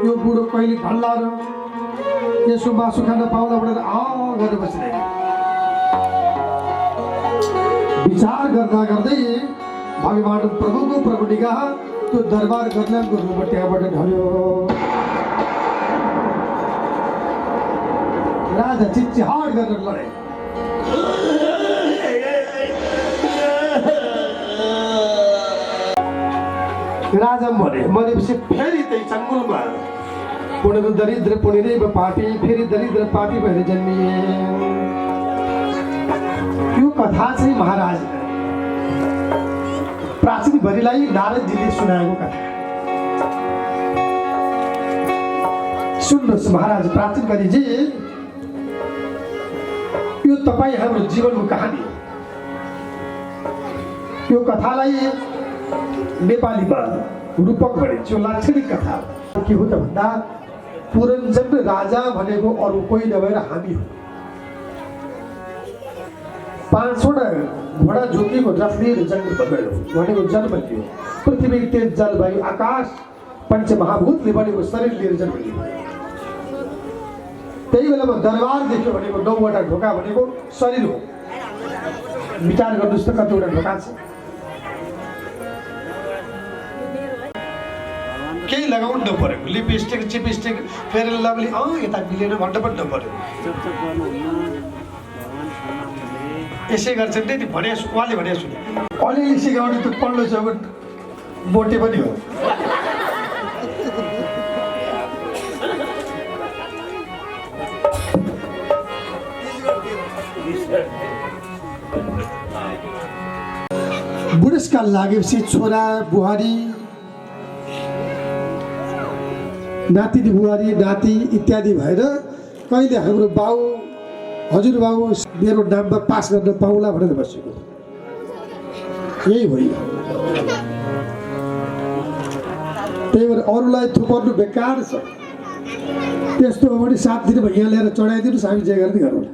यो बुढो कहिले ढल्ला र यसो मासु खान पाउला भनेर गरेर बसिरहेको। विचार गर्दा गर्दै भगवान प्रभुको प्रभु निगाह त्यो दरबार गदलाम गुर्लुमो त्यहाँबाट ढल्यो। राजा चिच्चिहाट गरेर लडे। राजा मरेपछि फेरि त्यही चङ्गुलमा पुणेर दरिद्र पुणेरैव पापी, फेरि दरिद्र पापी भएर जन्मिए। यो कथा चाहिँ महाराज प्राचीन भरिलाई नारदजीले सुनाएको कथा। सुन्नुहोस् महाराज प्राचीन भरिजी, यो तपाईँ हाम्रो जीवनको कहानी। यो कथालाई नेपालीमा रूपक भनिन्छ। यो लाक्षणिक कथा के हो त भन्दा पुरञ्जन राजा भनेको अरू कोही नभएर हामी हो। 5वटा घोडा जोकिएको रथ लिएर जङ्गलमा गयो भनेको जन्म लियो। पृथ्वी, तेज, जलवायु, आकाश पञ्चमहाभूतले बनेको शरीर लिएर जन्म लियो। त्यही बेलामा दरबार देख्यो भनेको 9वटा ढोका भनेको शरीर हो। विचार गर्नुहोस् त कतिवटा ढोका छ। केही लगाउनु नपरेको, लिपस्टिक, चिपस्टिक, फेयर एन्ड लभली यता मिलेन भन्न पनि नपऱ्यो। यसै गर्छन् नि भने उहाँले भने सुने अलिअलि सिकाउने त्यो पल्लो चौकट बोटे पनि हो। बुढेसकाल लागेपछि छोरा बुहारी, नाति बुहारी, नाति इत्यादि भएर कहिले हाम्रो बाउ हजुरबाउ मेरो नाममा पास गर्न पाउला भनेर बसेको। यही हो। त्यही भएर अरूलाई थुपर्नु बेकार छ। त्यस्तो हो भने 7 दिनमा यहाँ ल्याएर चढाइदिनुहोस्, हामी जे गर्दै गरौँ।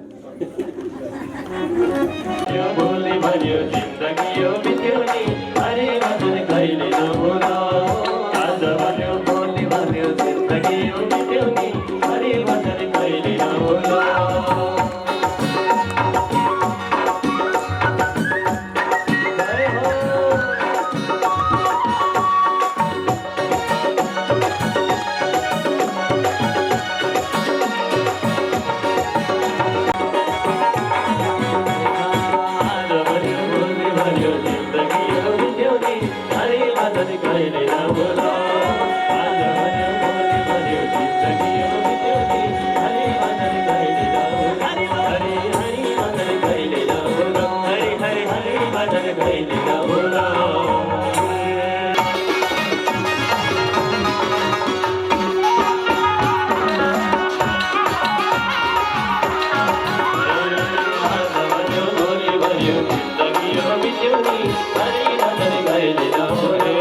हरि भजन कहिले नभुले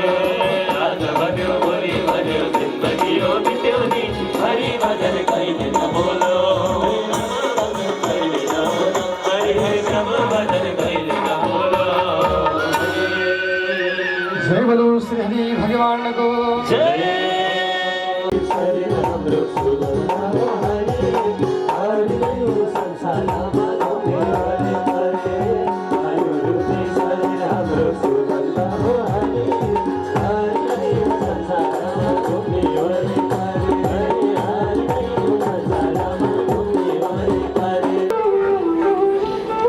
आज भन्यो भोलि भन्यो जिन्दगी हो बित्यो नि हरि भजन कहिले नभुलो जय बोलो श्री हरि भगवान को जय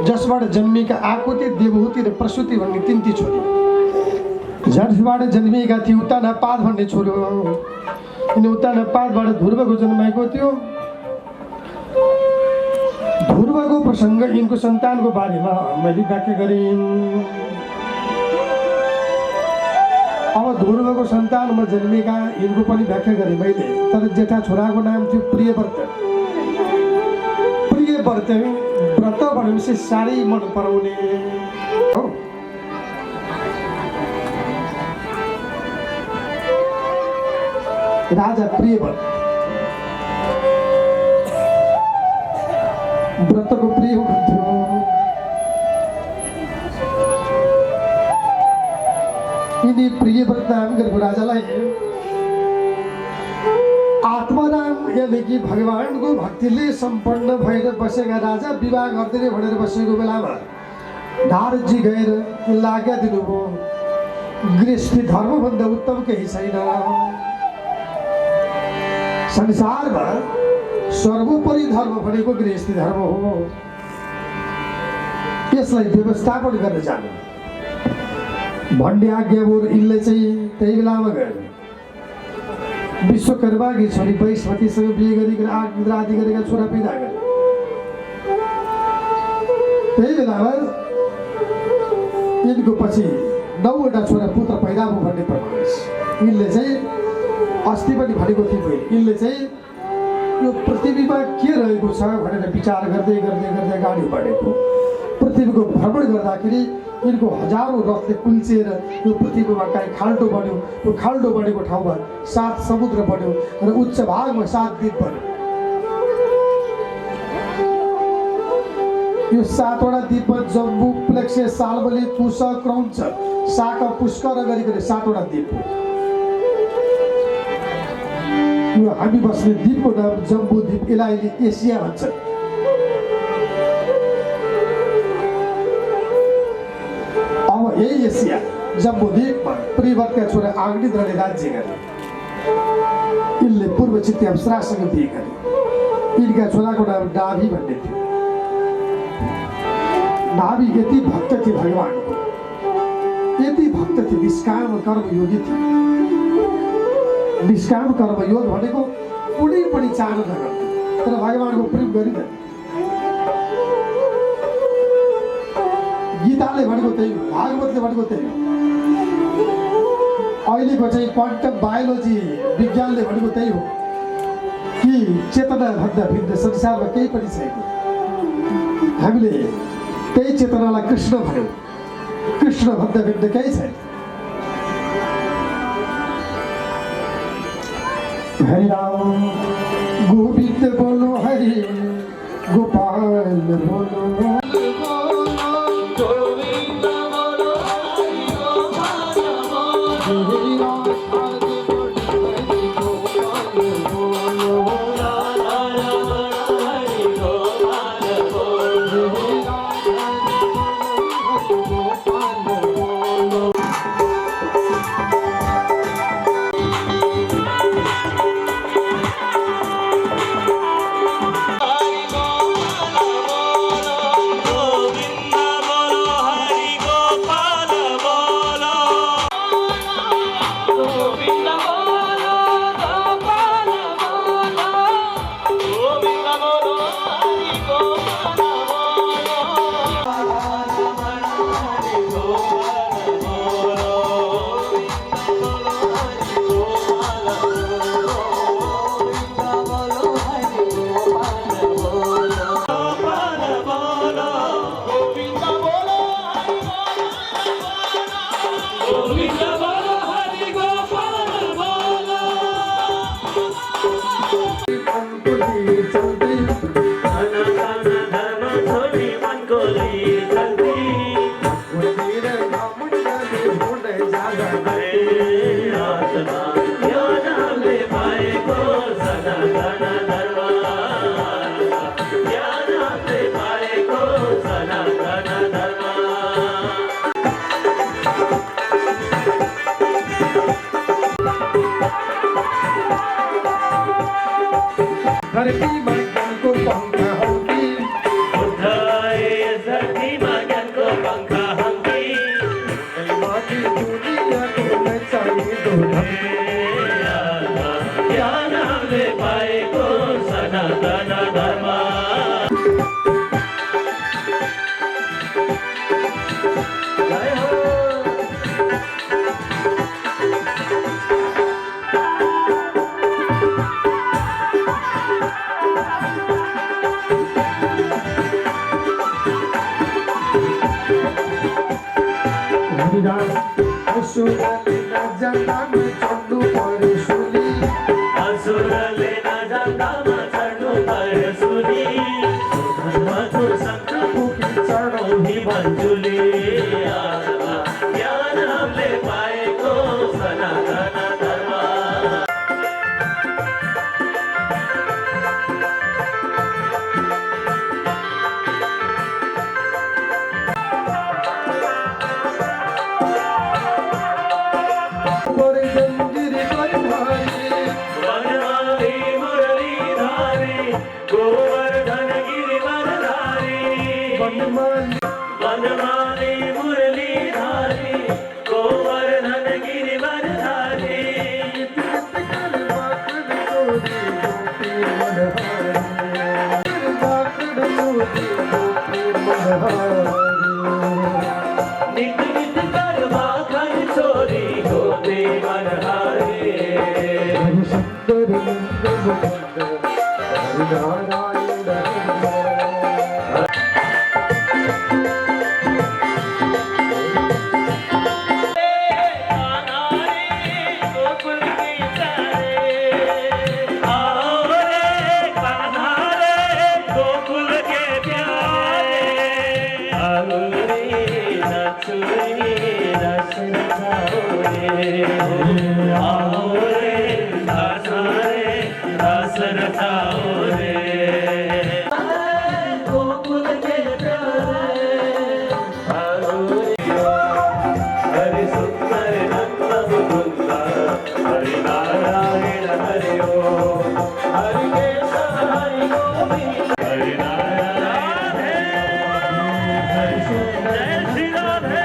जसबाट जन्मिएका आकुति देवहूति र प्रसूति भन्ने तिनटी छोरी जसबाट जन्मिएका थिए उत्तानपाद भन्ने छोरो अनि उत्तानपादबाट ध्रुवको जन्माएको थियो ध्रुवको प्रसङ्ग यिनको सन्तानको बारेमा मैले व्याख्या गरेँ अब ध्रुवको सन्तानमा जन्मिएका यिनको पनि व्याख्या गरेँ मैले तर जेठा छोराको नाम थियो प्रियव्रत प्रियव्रत व्रत भनेपछि साह्रै मन पराउने हो राजा प्रियव्रत व्रतको प्रिय हुनुहुन्थ्यो यिनी प्रियव्रत नाम गरेको राजालाई आत्माराम यानि कि भगवानको भक्तिले सम्पन्न भएर बसेका राजा विवाह गर्दै भनेर बसेको बेलामा नारदजी गएर लाग्या दिनुभयो गृहस्थी धर्मभन्दा उत्तम केही छैन संसारमा सर्वोपरि धर्म भनेको गृहस्थी धर्म हो यसलाई व्यवस्थापन गर्न जानु भन्ने आज्ञा बोर यिनले चाहिँ त्यही बेलामा गएर विश्वकर्माकी छोरी वैश्वतीसँग बिहे गरिकन आदि गरेका छोरा पैदा गरे त्यही बेलामा यिनको पछि 9वटा छोरा पुत्र पैदा भयो भन्ने प्रमाण छ यिनले चाहिँ अस्ति पनि भनेको थिएँ मैले यिनले चाहिँ यो पृथ्वीमा के रहेको छ भनेर विचार गर्दै गर्दै गर्दै अगाडि बढेको पृथ्वीको भ्रमण गर्दाखेरि यिनको हजारौँ रथले कुल्चिएर यो पृथ्वीमा काहीँ खाल्डो बन्यो यो खाल्डो बनेको ठाउँमा 7 समुद्र बन्यो र उच्च भागमा 7 द्वीप बन्यो यो 7वटा द्वीपमा जम्बू प्लेक्से सालबली तुष क्रौञ्च शाक पुष्कर गरिकन 7वटा द्वीप हो यो हामी बस्ने द्वीपको नाम जम्बू द्वीप यसलाई एसिया भन्छ अब यही एसिया जम्बू द्वीपमा प्रियव्रतका छोरा आग्निद्रले राज्य गरे यिनले पूर्व चित्ती अप्सरासँग बिहे गरे यिनका छोराको नाम नाभि भन्ने थियो नाभि यति भक्त थिए भगवानको यति भक्त थिए निष्काम कर्मयोगी थिए निष्काम कर्मयोग भनेको कुनै पनि चाहना नगर्थे तर भगवानको प्रेम गरिँदैन गीताले भनेको त्यही हो भागवतले भनेको त्यही हो अहिलेको चाहिँ क्वान्टम बायोलोजी विज्ञानले भनेको त्यही हो कि चेतना भन्दा भिन्न संसारमा केही पनि छैन हामीले त्यही चेतनालाई कृष्ण भन्यौँ कृष्ण भन्दा भिन्न केही छैन हरि राम गोविंद बोलो हरि गोपाल बोलो आत्मा ज्ञानले पाएको सनातन धर्म ज्ञानले पाएको सनातन धर्म धरती में ज्ञानको पंखा होगी उठाए धरतीमा ज्ञानको पंखा हङ्की माथि दुनियाँको नचाहिँ दोधन ज्ञानले पाएको सनातन धर्म जय हो असुरले नजान्दामा चढ्नु पर्यो सुली असुरले नजान्दामा चढ्नु पर्यो सुली मधुर शङ्ख पुगी चढौँ ही भन्जुली ज्ञानले पाएको सनातन धर्म परे जन्जिरी बनधारी वनमाली मुरलीधारी गोवर्धन गिरिवरधारी वनमाली वनमाली मुरलीधारी गोवर्धन गिरिवरधारी नित नित कर माखन चोरी गोपी मनहारी गोकुल के प्यारे आओ रे कान्हा रे गोकुल के प्यारे आओ रे नाचो रे रस रचाओ रे आओ रे नाचो रे रस रचाओ रे गोकुल के प्यारे आओ रे हरि सुंदर नंद मुकुंद हरि नारायण हरि ओम हरि केशव हरि गोविंद हरि नारायण हरि सुंदर जय श्री राधे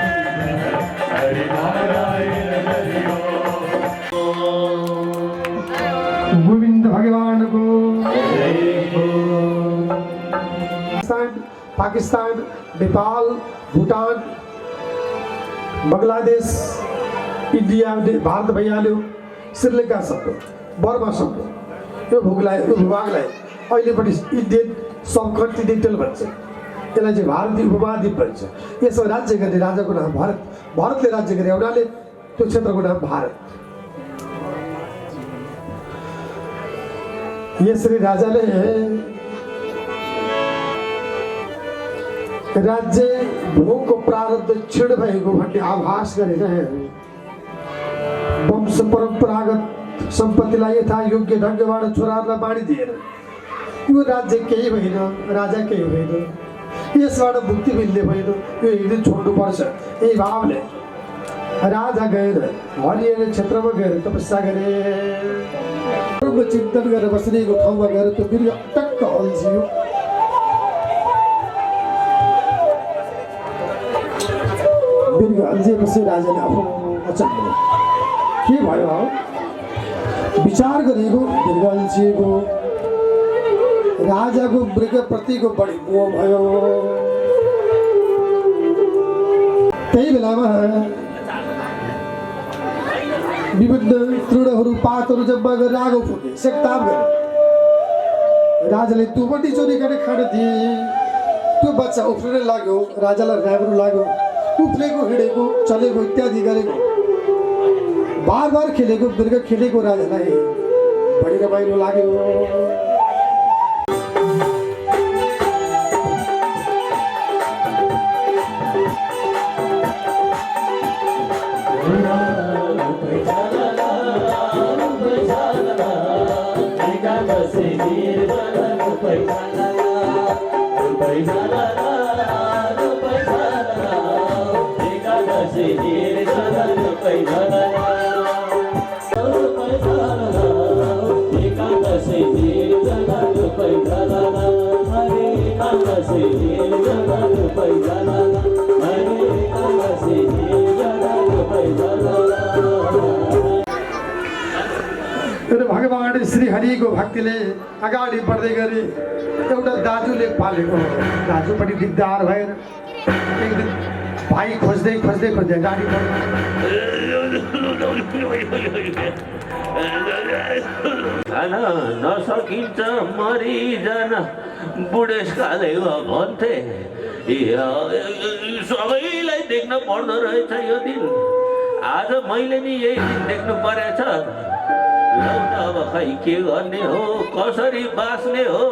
हरि नारायण हरि ओम गोविंद भगवान को जय हो पाकिस्तान नेपाल भूटान बङ्गलादेश इन्डिया भारत भइहाल्यो श्रीलङ्का सक्यो बर्मा सक्यो यो भूभागलाई अहिलेपट्टि इन्डियन सब कन्टिनेन्टल भन्छ यसलाई चाहिँ भारतीय उपमहाद्वीप भन्छ यसमा राज्य गर्ने राजाको नाम भारतले राज्य गरे हुनाले त्यो क्षेत्रको नाम भारत यसरी राजाले राज्य भोगको प्रारब्ध क्षीण भएको भन्ने आभास गरेर वंश परम्परागत सम्पत्तिलाई यथा योग्य ढङ्गबाट छोराहरूलाई बाँडिदिएर यो राज्य केही भएन राजा केही भएन यसबाट मुक्ति मिल्ने भएन यो एक दिन छोड्नुपर्छ यही भावले राजा गएर हरियाली क्षेत्रमा गएर तपस्या गरे चिन्तन गरेर बस्नेको ठाउँमा गएर त्यो बिर्ग टक्क अल्झियो बिर्ग अल्झिएपछि राजाले आफ्नो अचम्म के भयो विचार गरेको बिर्ग अल्झिएको राजाको मृगप्रतिको बढी मोह भयो त्यही बेलामा विभिन्न तृणहरू पातहरू जम्मा गरेर आगो फुके सेकताप गरे राजाले त्यो पनि चोरी गरेर खान दिए त्यो बच्चा उफ्रिन लाग्यो राजालाई राम्रो लाग्यो उफ्लेको हिँडेको चलेको इत्यादि गरेको बार बार खेलेको बिर्ग खेलेको राजालाई बढी रमाइलो लाग्यो एकादशी निर्जला रूपै झाला रूपै झाला रूपै झाला एकादशी निर्जला रूपै झाला रूपै झाला एकादशी निर्जला रूपै झाला हरे एकादशी निर्जला रूपै झाला हरे एकादशी निर्जला रूपै झाला भगवान श्री हरिको भक्तिले अगाडि बढ्दै गरे एउटा दाजुले पालेको दाजुपट्टि दिगदार भएर एक दिन भाइ खोज्दै खोज्दै खोज्दै अगाडि बढ्यो खान नसकिन्छ मरिजान बुढेसकाले भन्थे सबैलाई देख्न पर्दो रहेछ यो दिन आज मैले नि यही दिन देख्नु परेछ अब खै के गर्ने हो कसरी बाँच्ने हो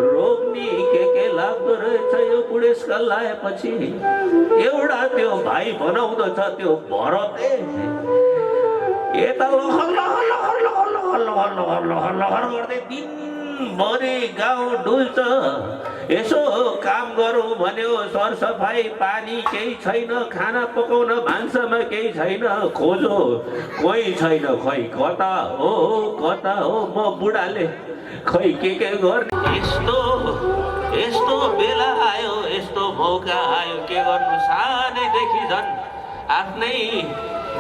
रोग नि के लाग्दो रहेछ यो बुढेसकाल लाएपछि एउटा त्यो भाइ बनाउँदछ त्यो भरतले यता लहर लहर लहर लहर लहर लहर लहर लहर लहर गर्दै दिनभरि गाउँ डुल्छ यसो काम गरौँ भन्यो सरसफाइ पानी केही छैन खाना पकाउन भान्सामा केही छैन खोजो कोही छैन खै कता हो म बुढाले खै के गर्ने यस्तो बेला आयो यस्तो मौका आयो के गर्नु सानैदेखि झन् आफ्नै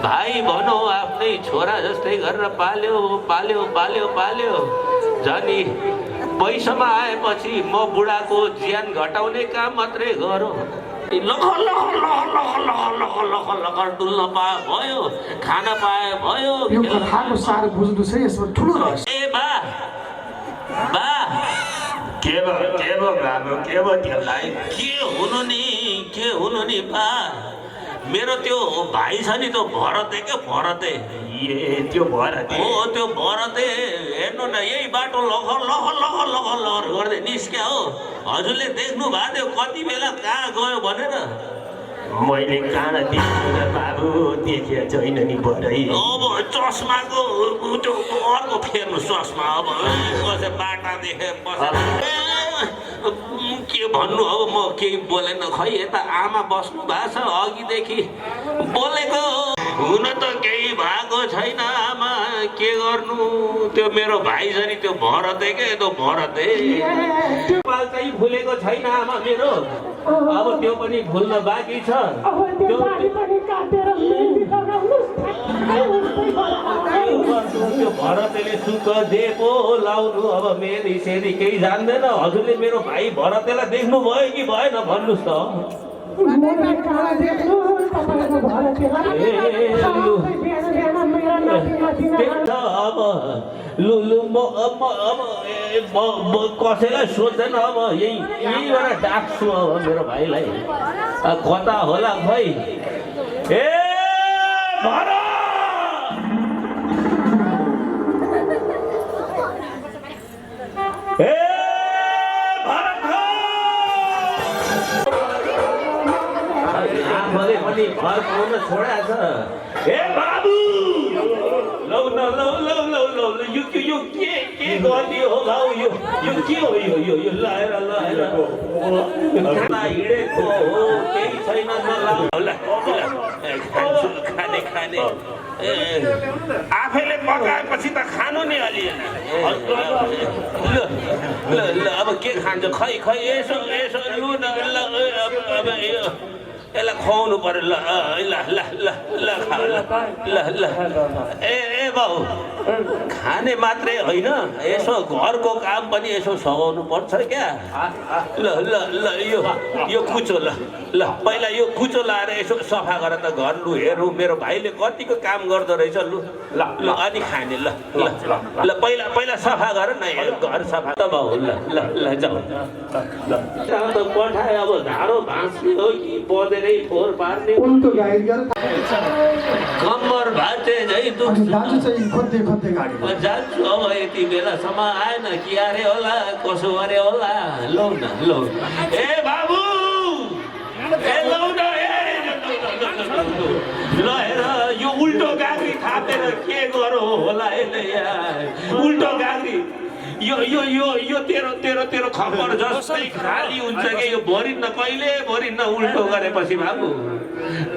भाइ भनौँ आफ्नै छोरा जस्तै गरेर पाल्यो झन् पैसामा आएपछि म बुढाको ज्यान घटाउने काम मात्रै गरौँ लखर लखर लखर लखर लखर लखर लखर लखर डुल्न पाए भयो खान पाए भयो यो कथाको सार बुझ्नु छ यसमा ठुलो रहस्य ए बा के भयो बाबु के भयो त्यसलाई के हुनु नि बा मेरो त्यो भाइ छ नि त्यो भरते क्या भरते त्यो भरते हो त्यो भरते हेर्नु न यही बाटो लखर लखर लखर लखर लखर गर्दै निस्क्या हो हजुरले देख्नु भएको थियो कति बेला कहाँ गयो भनेर मैले कहाँ देख्नु बाबु देखेको छैन नि भरै अब चस्माको त्यो अर्को फेर्नु चस्मा अब कसै बाटा देखे के भन्नु अब म केही बोलेन खै यता आमा बस्नु भएको छ अघिदेखि बोलेको हुन त केही भएको छैन आमा के गर्नु त्यो मेरो भाइ छ नि त्यो भरते के त्यो भरते पाल चाहिँ फुलेको छैन आमा मेरो अब त्यो पनि फुल्न बाँकी छ त्यो भरतेले सुख दिएको लाउनु अब मेरी सेरी केही जान्दैन हजुरले मेरो भाइ भरतेलाई देख्नु भयो कि भएन भन्नुहोस् त अब लु म कसैलाई सोध्दैन अब यहीबाट डाक्छु अब मेरो भाइलाई कता होला भाइ ए भरत ए आफूले पनि घर पाउन छोडेको छ ए बाबु लौ यो के गर्ने हो भाउ यो के हो यो लाएर हिँडेको हो केही छैन खाने आफैले पकाएपछि त खानु नि अलिएन ल अब के खान्छ खै यसो लु न अब यसलाई खुवाउनु पर्यो ल ए बाउ खाने मात्रै होइन यसो घरको काम पनि यसो सघाउनु पर्छ क्या ल यो कुचो ल पहिला यो कुचो लाएर यसो सफा गरेर त घर लु हेरौँ मेरो भाइले कतिको काम गर्दो रहेछ लु अनि खाने ल पहिला सफा गर न घर सफा त बाउ ल जाऊ त पठाए अब झाडो भाँच्ने हो कि बदेरै फोहोर पार्ने उल्टो गाडी गरेर कम्मर भाँचे झै दुख्छ दाजु चाहिँ खोज्दै गाडी जान्छु अब यति बेलासम्म आएन कि अरे होला कसो अरे होला लौ न लौ ए बाबु ए लौ न ल हेर यो उल्टो गाग्री थापेर के गरौँ होला यसले यार उल्टो गाग्री यो यो यो यो तेरो तेरो तेरो खबर जस्तै खाली हुन्छ कि यो भरिन्न कहिले भरिन्न उल्टो गरेपछि बाबु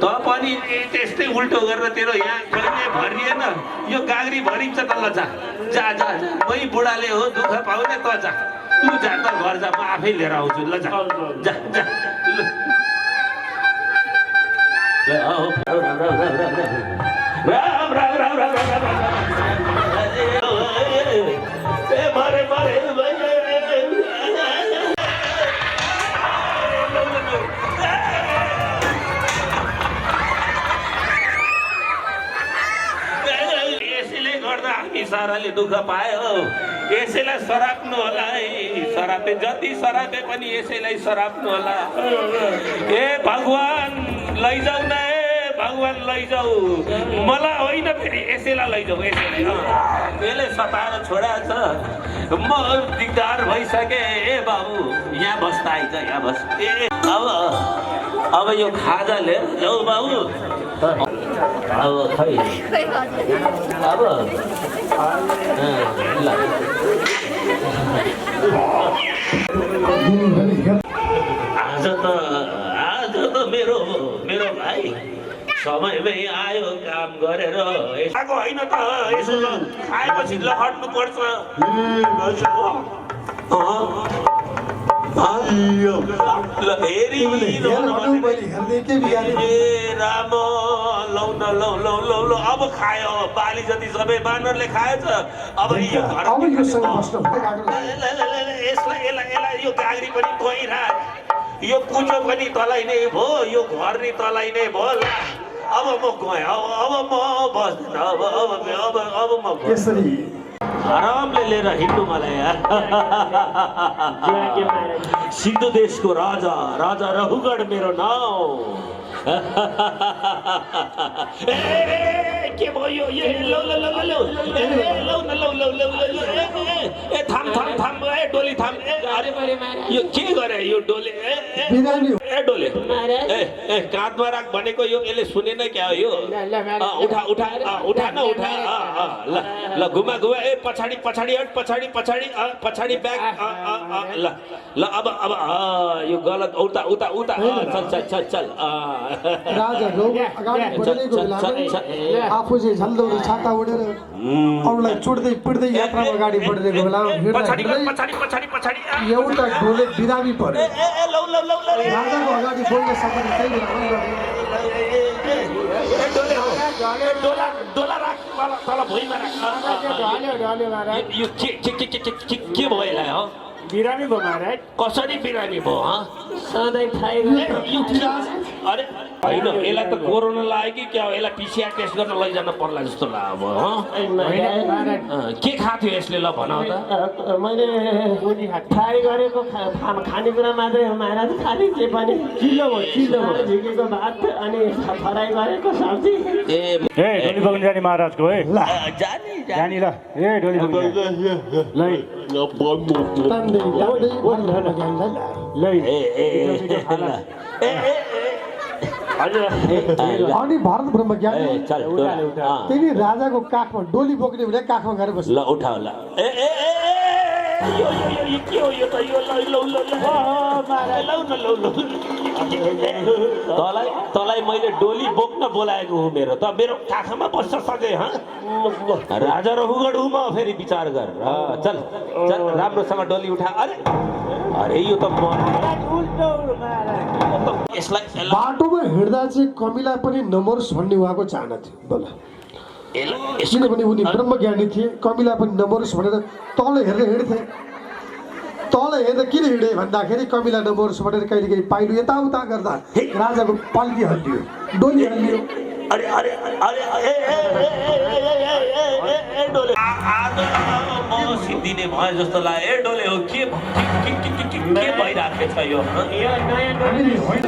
त पनि त्यस्तै उल्टो गरेर तेरो यहाँ कहिले भरिएन यो गाग्री भरिन्छ त ल जा जा जा मै बुढाले हो दुःख पाउने त जा तु जा त घर जा म आफै लिएर आउँछु ल जा जा जा राम राम राम राम राम राम मारे मारे यसैले गर्दा हामी साराले दुःख पायो यसैलाई सराप्नु होला है सरापे जति सरापे पनि यसैलाई सराप्नु होला ए भगवान लैजाऊ न भगवान लैजाऊ मलाई होइन फेरि यसैलाई लैजाऊ यसैलाई यसले सताएर छोडाछ म दिगदार भइसके ए बाबु यहाँ बस्दा आइज यहाँ बस ए अब यो खाजा लिएर जाऊ बाबु अब खै अब आज त मेरो मेरो भाइ समयमै आयो काम गरेर आएको होइन त यसो खाएपछि ल हट्नु पर्छ ल हेरी राम लौ न लौ लौ लौ लौ अब खायो बाली जति सबै बानरले खाएछ अब यो यसलाई यो गाग्री पनि गइराख यो कुचो पनि तलाई नै भयो यो घर नि तलाई नै भयो अब म गएँ अब म बस्दैन अब म यसरी आरामले लिएर हिँड्नु मलाई सिन्धु देशको राजा राजा रघुगढ मेरो नाउँ के भयो लौ लौ लौ लौ लौ न लौ लौ लौ ए थाम थाम थाम ए डोली थाम अरे यो के गरे यो डोले ए डोले ए काँधमा राख भनेको यो यसले सुनेन क्या यो उठा उठा उठा न उठा ल ल घुमा घुमा ए पछाडि पछाडि हट पछाडि पछाडि पछाडि ब्याक ल ल अब यो गलत उता उता उता चल चल चल चल राजा अगाडि बढेको बेलामा आफू चाहिँ झल्दौरी छाता उडेर अरूलाई चुड्दै पिट्दै यात्रामा अगाडि बढेको बेला एउटा ढोले बिरामी पर्यो राजाको अगाडि बोल्न सक्ने त्यही बेला यो के भयो यसलाई हो बिरामी भयो महाराज कसरी बिरामी भयो सधैँ खाइ अरे होइन यसलाई त कोरोना लाग्यो कि क्या हो यसलाई पिसिआर टेस्ट गर्न लैजान पर्ला जस्तो लाग्यो के खाएको थियो यसले ल भन त मैले फ्राई गरेको खानेकुरा मात्रै हो महाराज खालि के पनि चिल्लो भयो झिकेको भात अनि फ्राई गरेको सब्जी ए डोली बग्न जाने महाराजको है जानी ल ए डोली बग्न अनि भारत ब्रह्मज्ञानी त्यही राजाको काखमा डोली बोक्ने भने काखमा गएर बस्छ ल उठा ल यो के हो यो त यो लौ लौ लौ तलाई मैले डोली बोक्न बोलाएको हो मेरो त मेरो काखमा बस्छ सधैँ राजा रघुगढ हुँ म फेरि विचार गर चल चल राम्रोसँग डोली उठा अरे यो त यसलाई बाटोमा हिँड्दा चाहिँ कमिला पनि नमरोस् भन्ने उहाँको चाहना थियो बोला किनभने उनी ब्रह्मज्ञानी थिए कमिला पनि नमरोस् भनेर तल हेरेर हिँड्थे तल हेर्दा किन हिँडे भन्दाखेरि कमिला नमरोस् भनेर कहिले कहिले पाइलो यताउता गर्दा राजाको पाल्टी हल्लियो डोली हल्लियो अरे अरे अरे डोले म सिद्धिने भयो जस्तो लाग्यो ए डोले हो के भइरहेको छ यो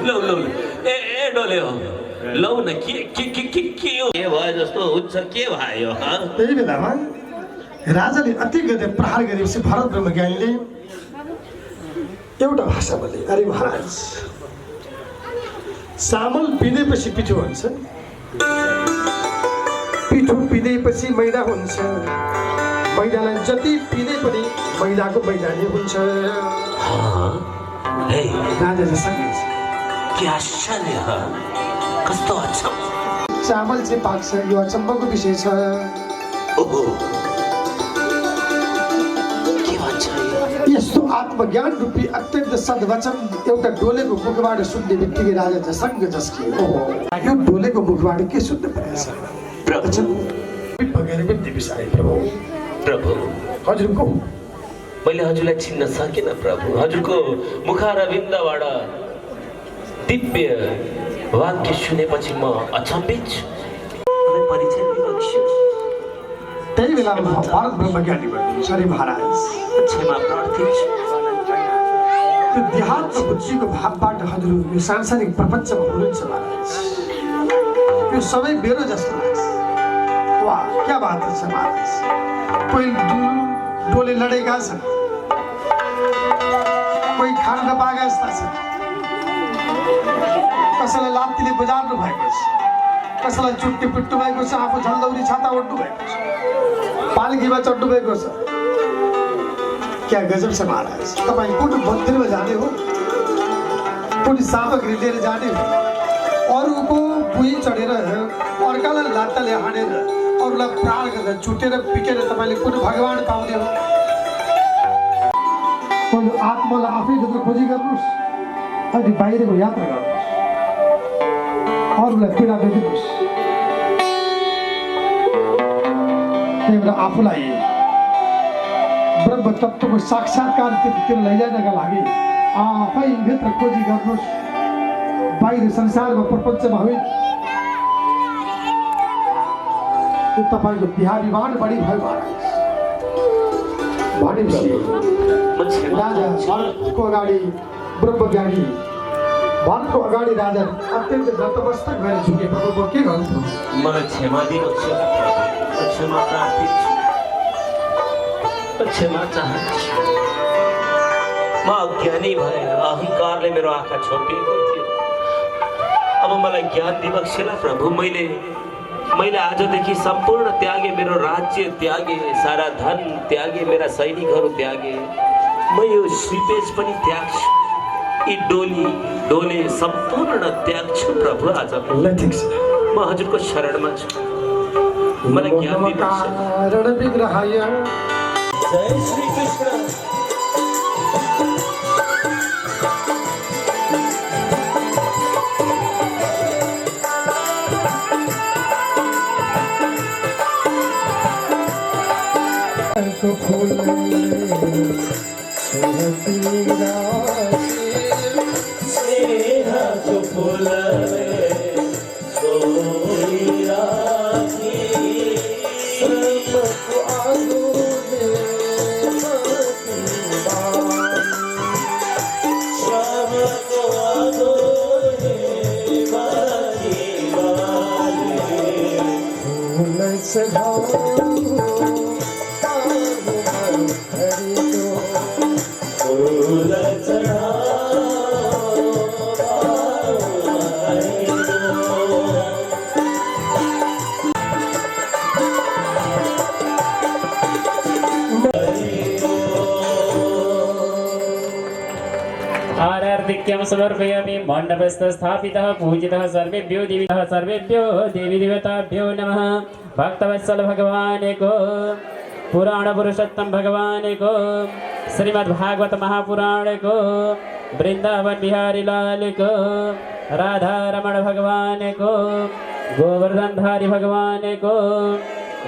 लौ लौ ए डोले हो लौ न के हो के भयो जस्तो हुन्छ के भयो त्यही बेलामा राजाले अति गते प्रहार गरेपछि भरत ब्रह्मज्ञानीले एउटा भाषा बोले अरे महाराज चामल पिँदेपछि पिठो हुन्छ पिठो पिँदेपछि मैदा हुन्छ महिलालाई जति पिने पनि महिलाको मैदानी हुन्छ। राजा जसँग के आश्चर्य ह, कस्तो अचम्म। चामल चाहिँ पाक्छ, यो अचम्मको विषय छ। ओहो, के भन्छ यो? यस्तो आत्मज्ञान रूपी अत्यन्त सद्वचन एउटा डोलेको मुखबाट सुन्ने बित्तिकै राजा जसँग जस्कियो। ओहो, यो डोलेको मुखबाट के सुन्नु परेछ? प्रभु, हजुरको मैले हजुरलाई चिन्न सकिनँ प्रभु। हजुरको मुखारविन्दबाट दिव्य वाक्य सुनेपछि म अचम्भित छु। मलाई परिचय दिनुहोस्। त्यही बेलामा भारत ब्रह्मज्ञानी भन्नुहुन्छ, अरे महाराज क्षमा प्रार्थी छु। यो देहात र बुद्धिको भावबाट हजुर यो सांसारिक प्रपञ्चमा हुनुहुन्छ महाराज। यो सबै मेरो जस्तो लाग्छ। वाह, क्या बात छ महाराज। कोही डोले लडेका छन्, कोही खान नपाएका जस्ता छन्, कसैलाई लात्तीले बजार्नु भएको छ, कसैलाई चुट्टी पिट्नु भएको छ, आफू झल्दौरी छाता ओढ्नु भएको छ, पालकीमा चढ्नु भएको छ। क्या गजब छ महाराज। तपाईँ कुन मन्दिरमा जाने हो, कुन सामग्री लिएर जाने हो, अरूको भुइँ चढेर अर्कालाई लात्ताले हानेर अरूलाई प्राण गरेर चुटेर पिटेर तपाईँले कुन भगवान पाउने हो? पहिलो आत्मालाई आफै भित्र खोजी गर्नुहोस्, अनि बाहिरको यात्रा गर्नुहोस्, अरूलाई पीडा दिनुहोस्। त्यही भएर आफूलाई ब्रह्म तत्त्वको साक्षात्कारतिर लैजानका लागि आफै भित्र खोजी गर्नुहोस्, बाहिर संसारमा प्रपञ्चमा होइन। त्यो तपाईँको बिहारीबाट बढी भयो महाराज। भनेपछि राजा भारतको अगाडि ब्रह्मज्ञानी, भारतको अगाडि राजा अत्यन्त नतमस्तक भएर झुके। प्रभु के गर्नु? मलाई क्षमा दिनुहोस् प्रभु। क्षमा प्रार्थी छु, क्षमा चाहन्छु। म अज्ञानी भए, अहङ्कारले मेरो आँखा छोपिएको थियो। अब मलाई ज्ञान दिनुहोस् प्रभु। मैले आजदेखि सम्पूर्ण त्यागे, मेरो राज्य त्यागे, सारा धन त्यागे, मेरा सैनिकहरू त्यागे। म यो श्रीपेज पनि त्याग्छु, यी डोले सम्पूर्ण त्याग्छु प्रभु। आज म हजुरको शरणमा छु। मलाई ज्ञान दिनुहोस्। जय श्री कृष्ण। फूल आरार्तिक्यं समर्पयामि। मण्डपस्थः स्थापितः पूजितः सर्वेभ्यो देवी देवताभ्यो नमः। भक्तवत्सल भगवान को, पुराण पुरुषोत्तम भगवान को, श्रीमद्भागवत महापुराण को, वृंदावन बिहारी लाल को, राधा रमण भगवान को, गोवर्धनधारी भगवान को,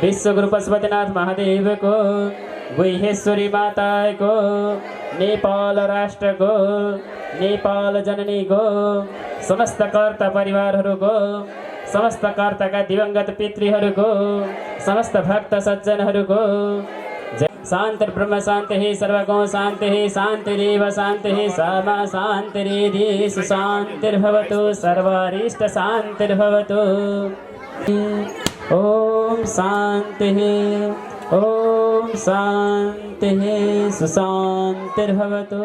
विश्वगुरु पशुपतिनाथ महादेव को, गुहेश्वरी माता को, नेपाल राष्ट्र को, नेपाल जननी को, समस्त कर्ता परिवारहरूको, समस्त कर्ताका दिवंगत पितृहरूको, समस्त भक्त सज्जनहरूको शान्ति ब्रह्म शान्ति सर्वगो शान्ति शान्तिरेव शान्ति सामा शान्तिरेधि सुशान्तिर्भवतु सर्वारिष्ट शान्तिर्भवतु। ओम शान्तिः ओम शान्तिः सुशान्तिर्भवतु।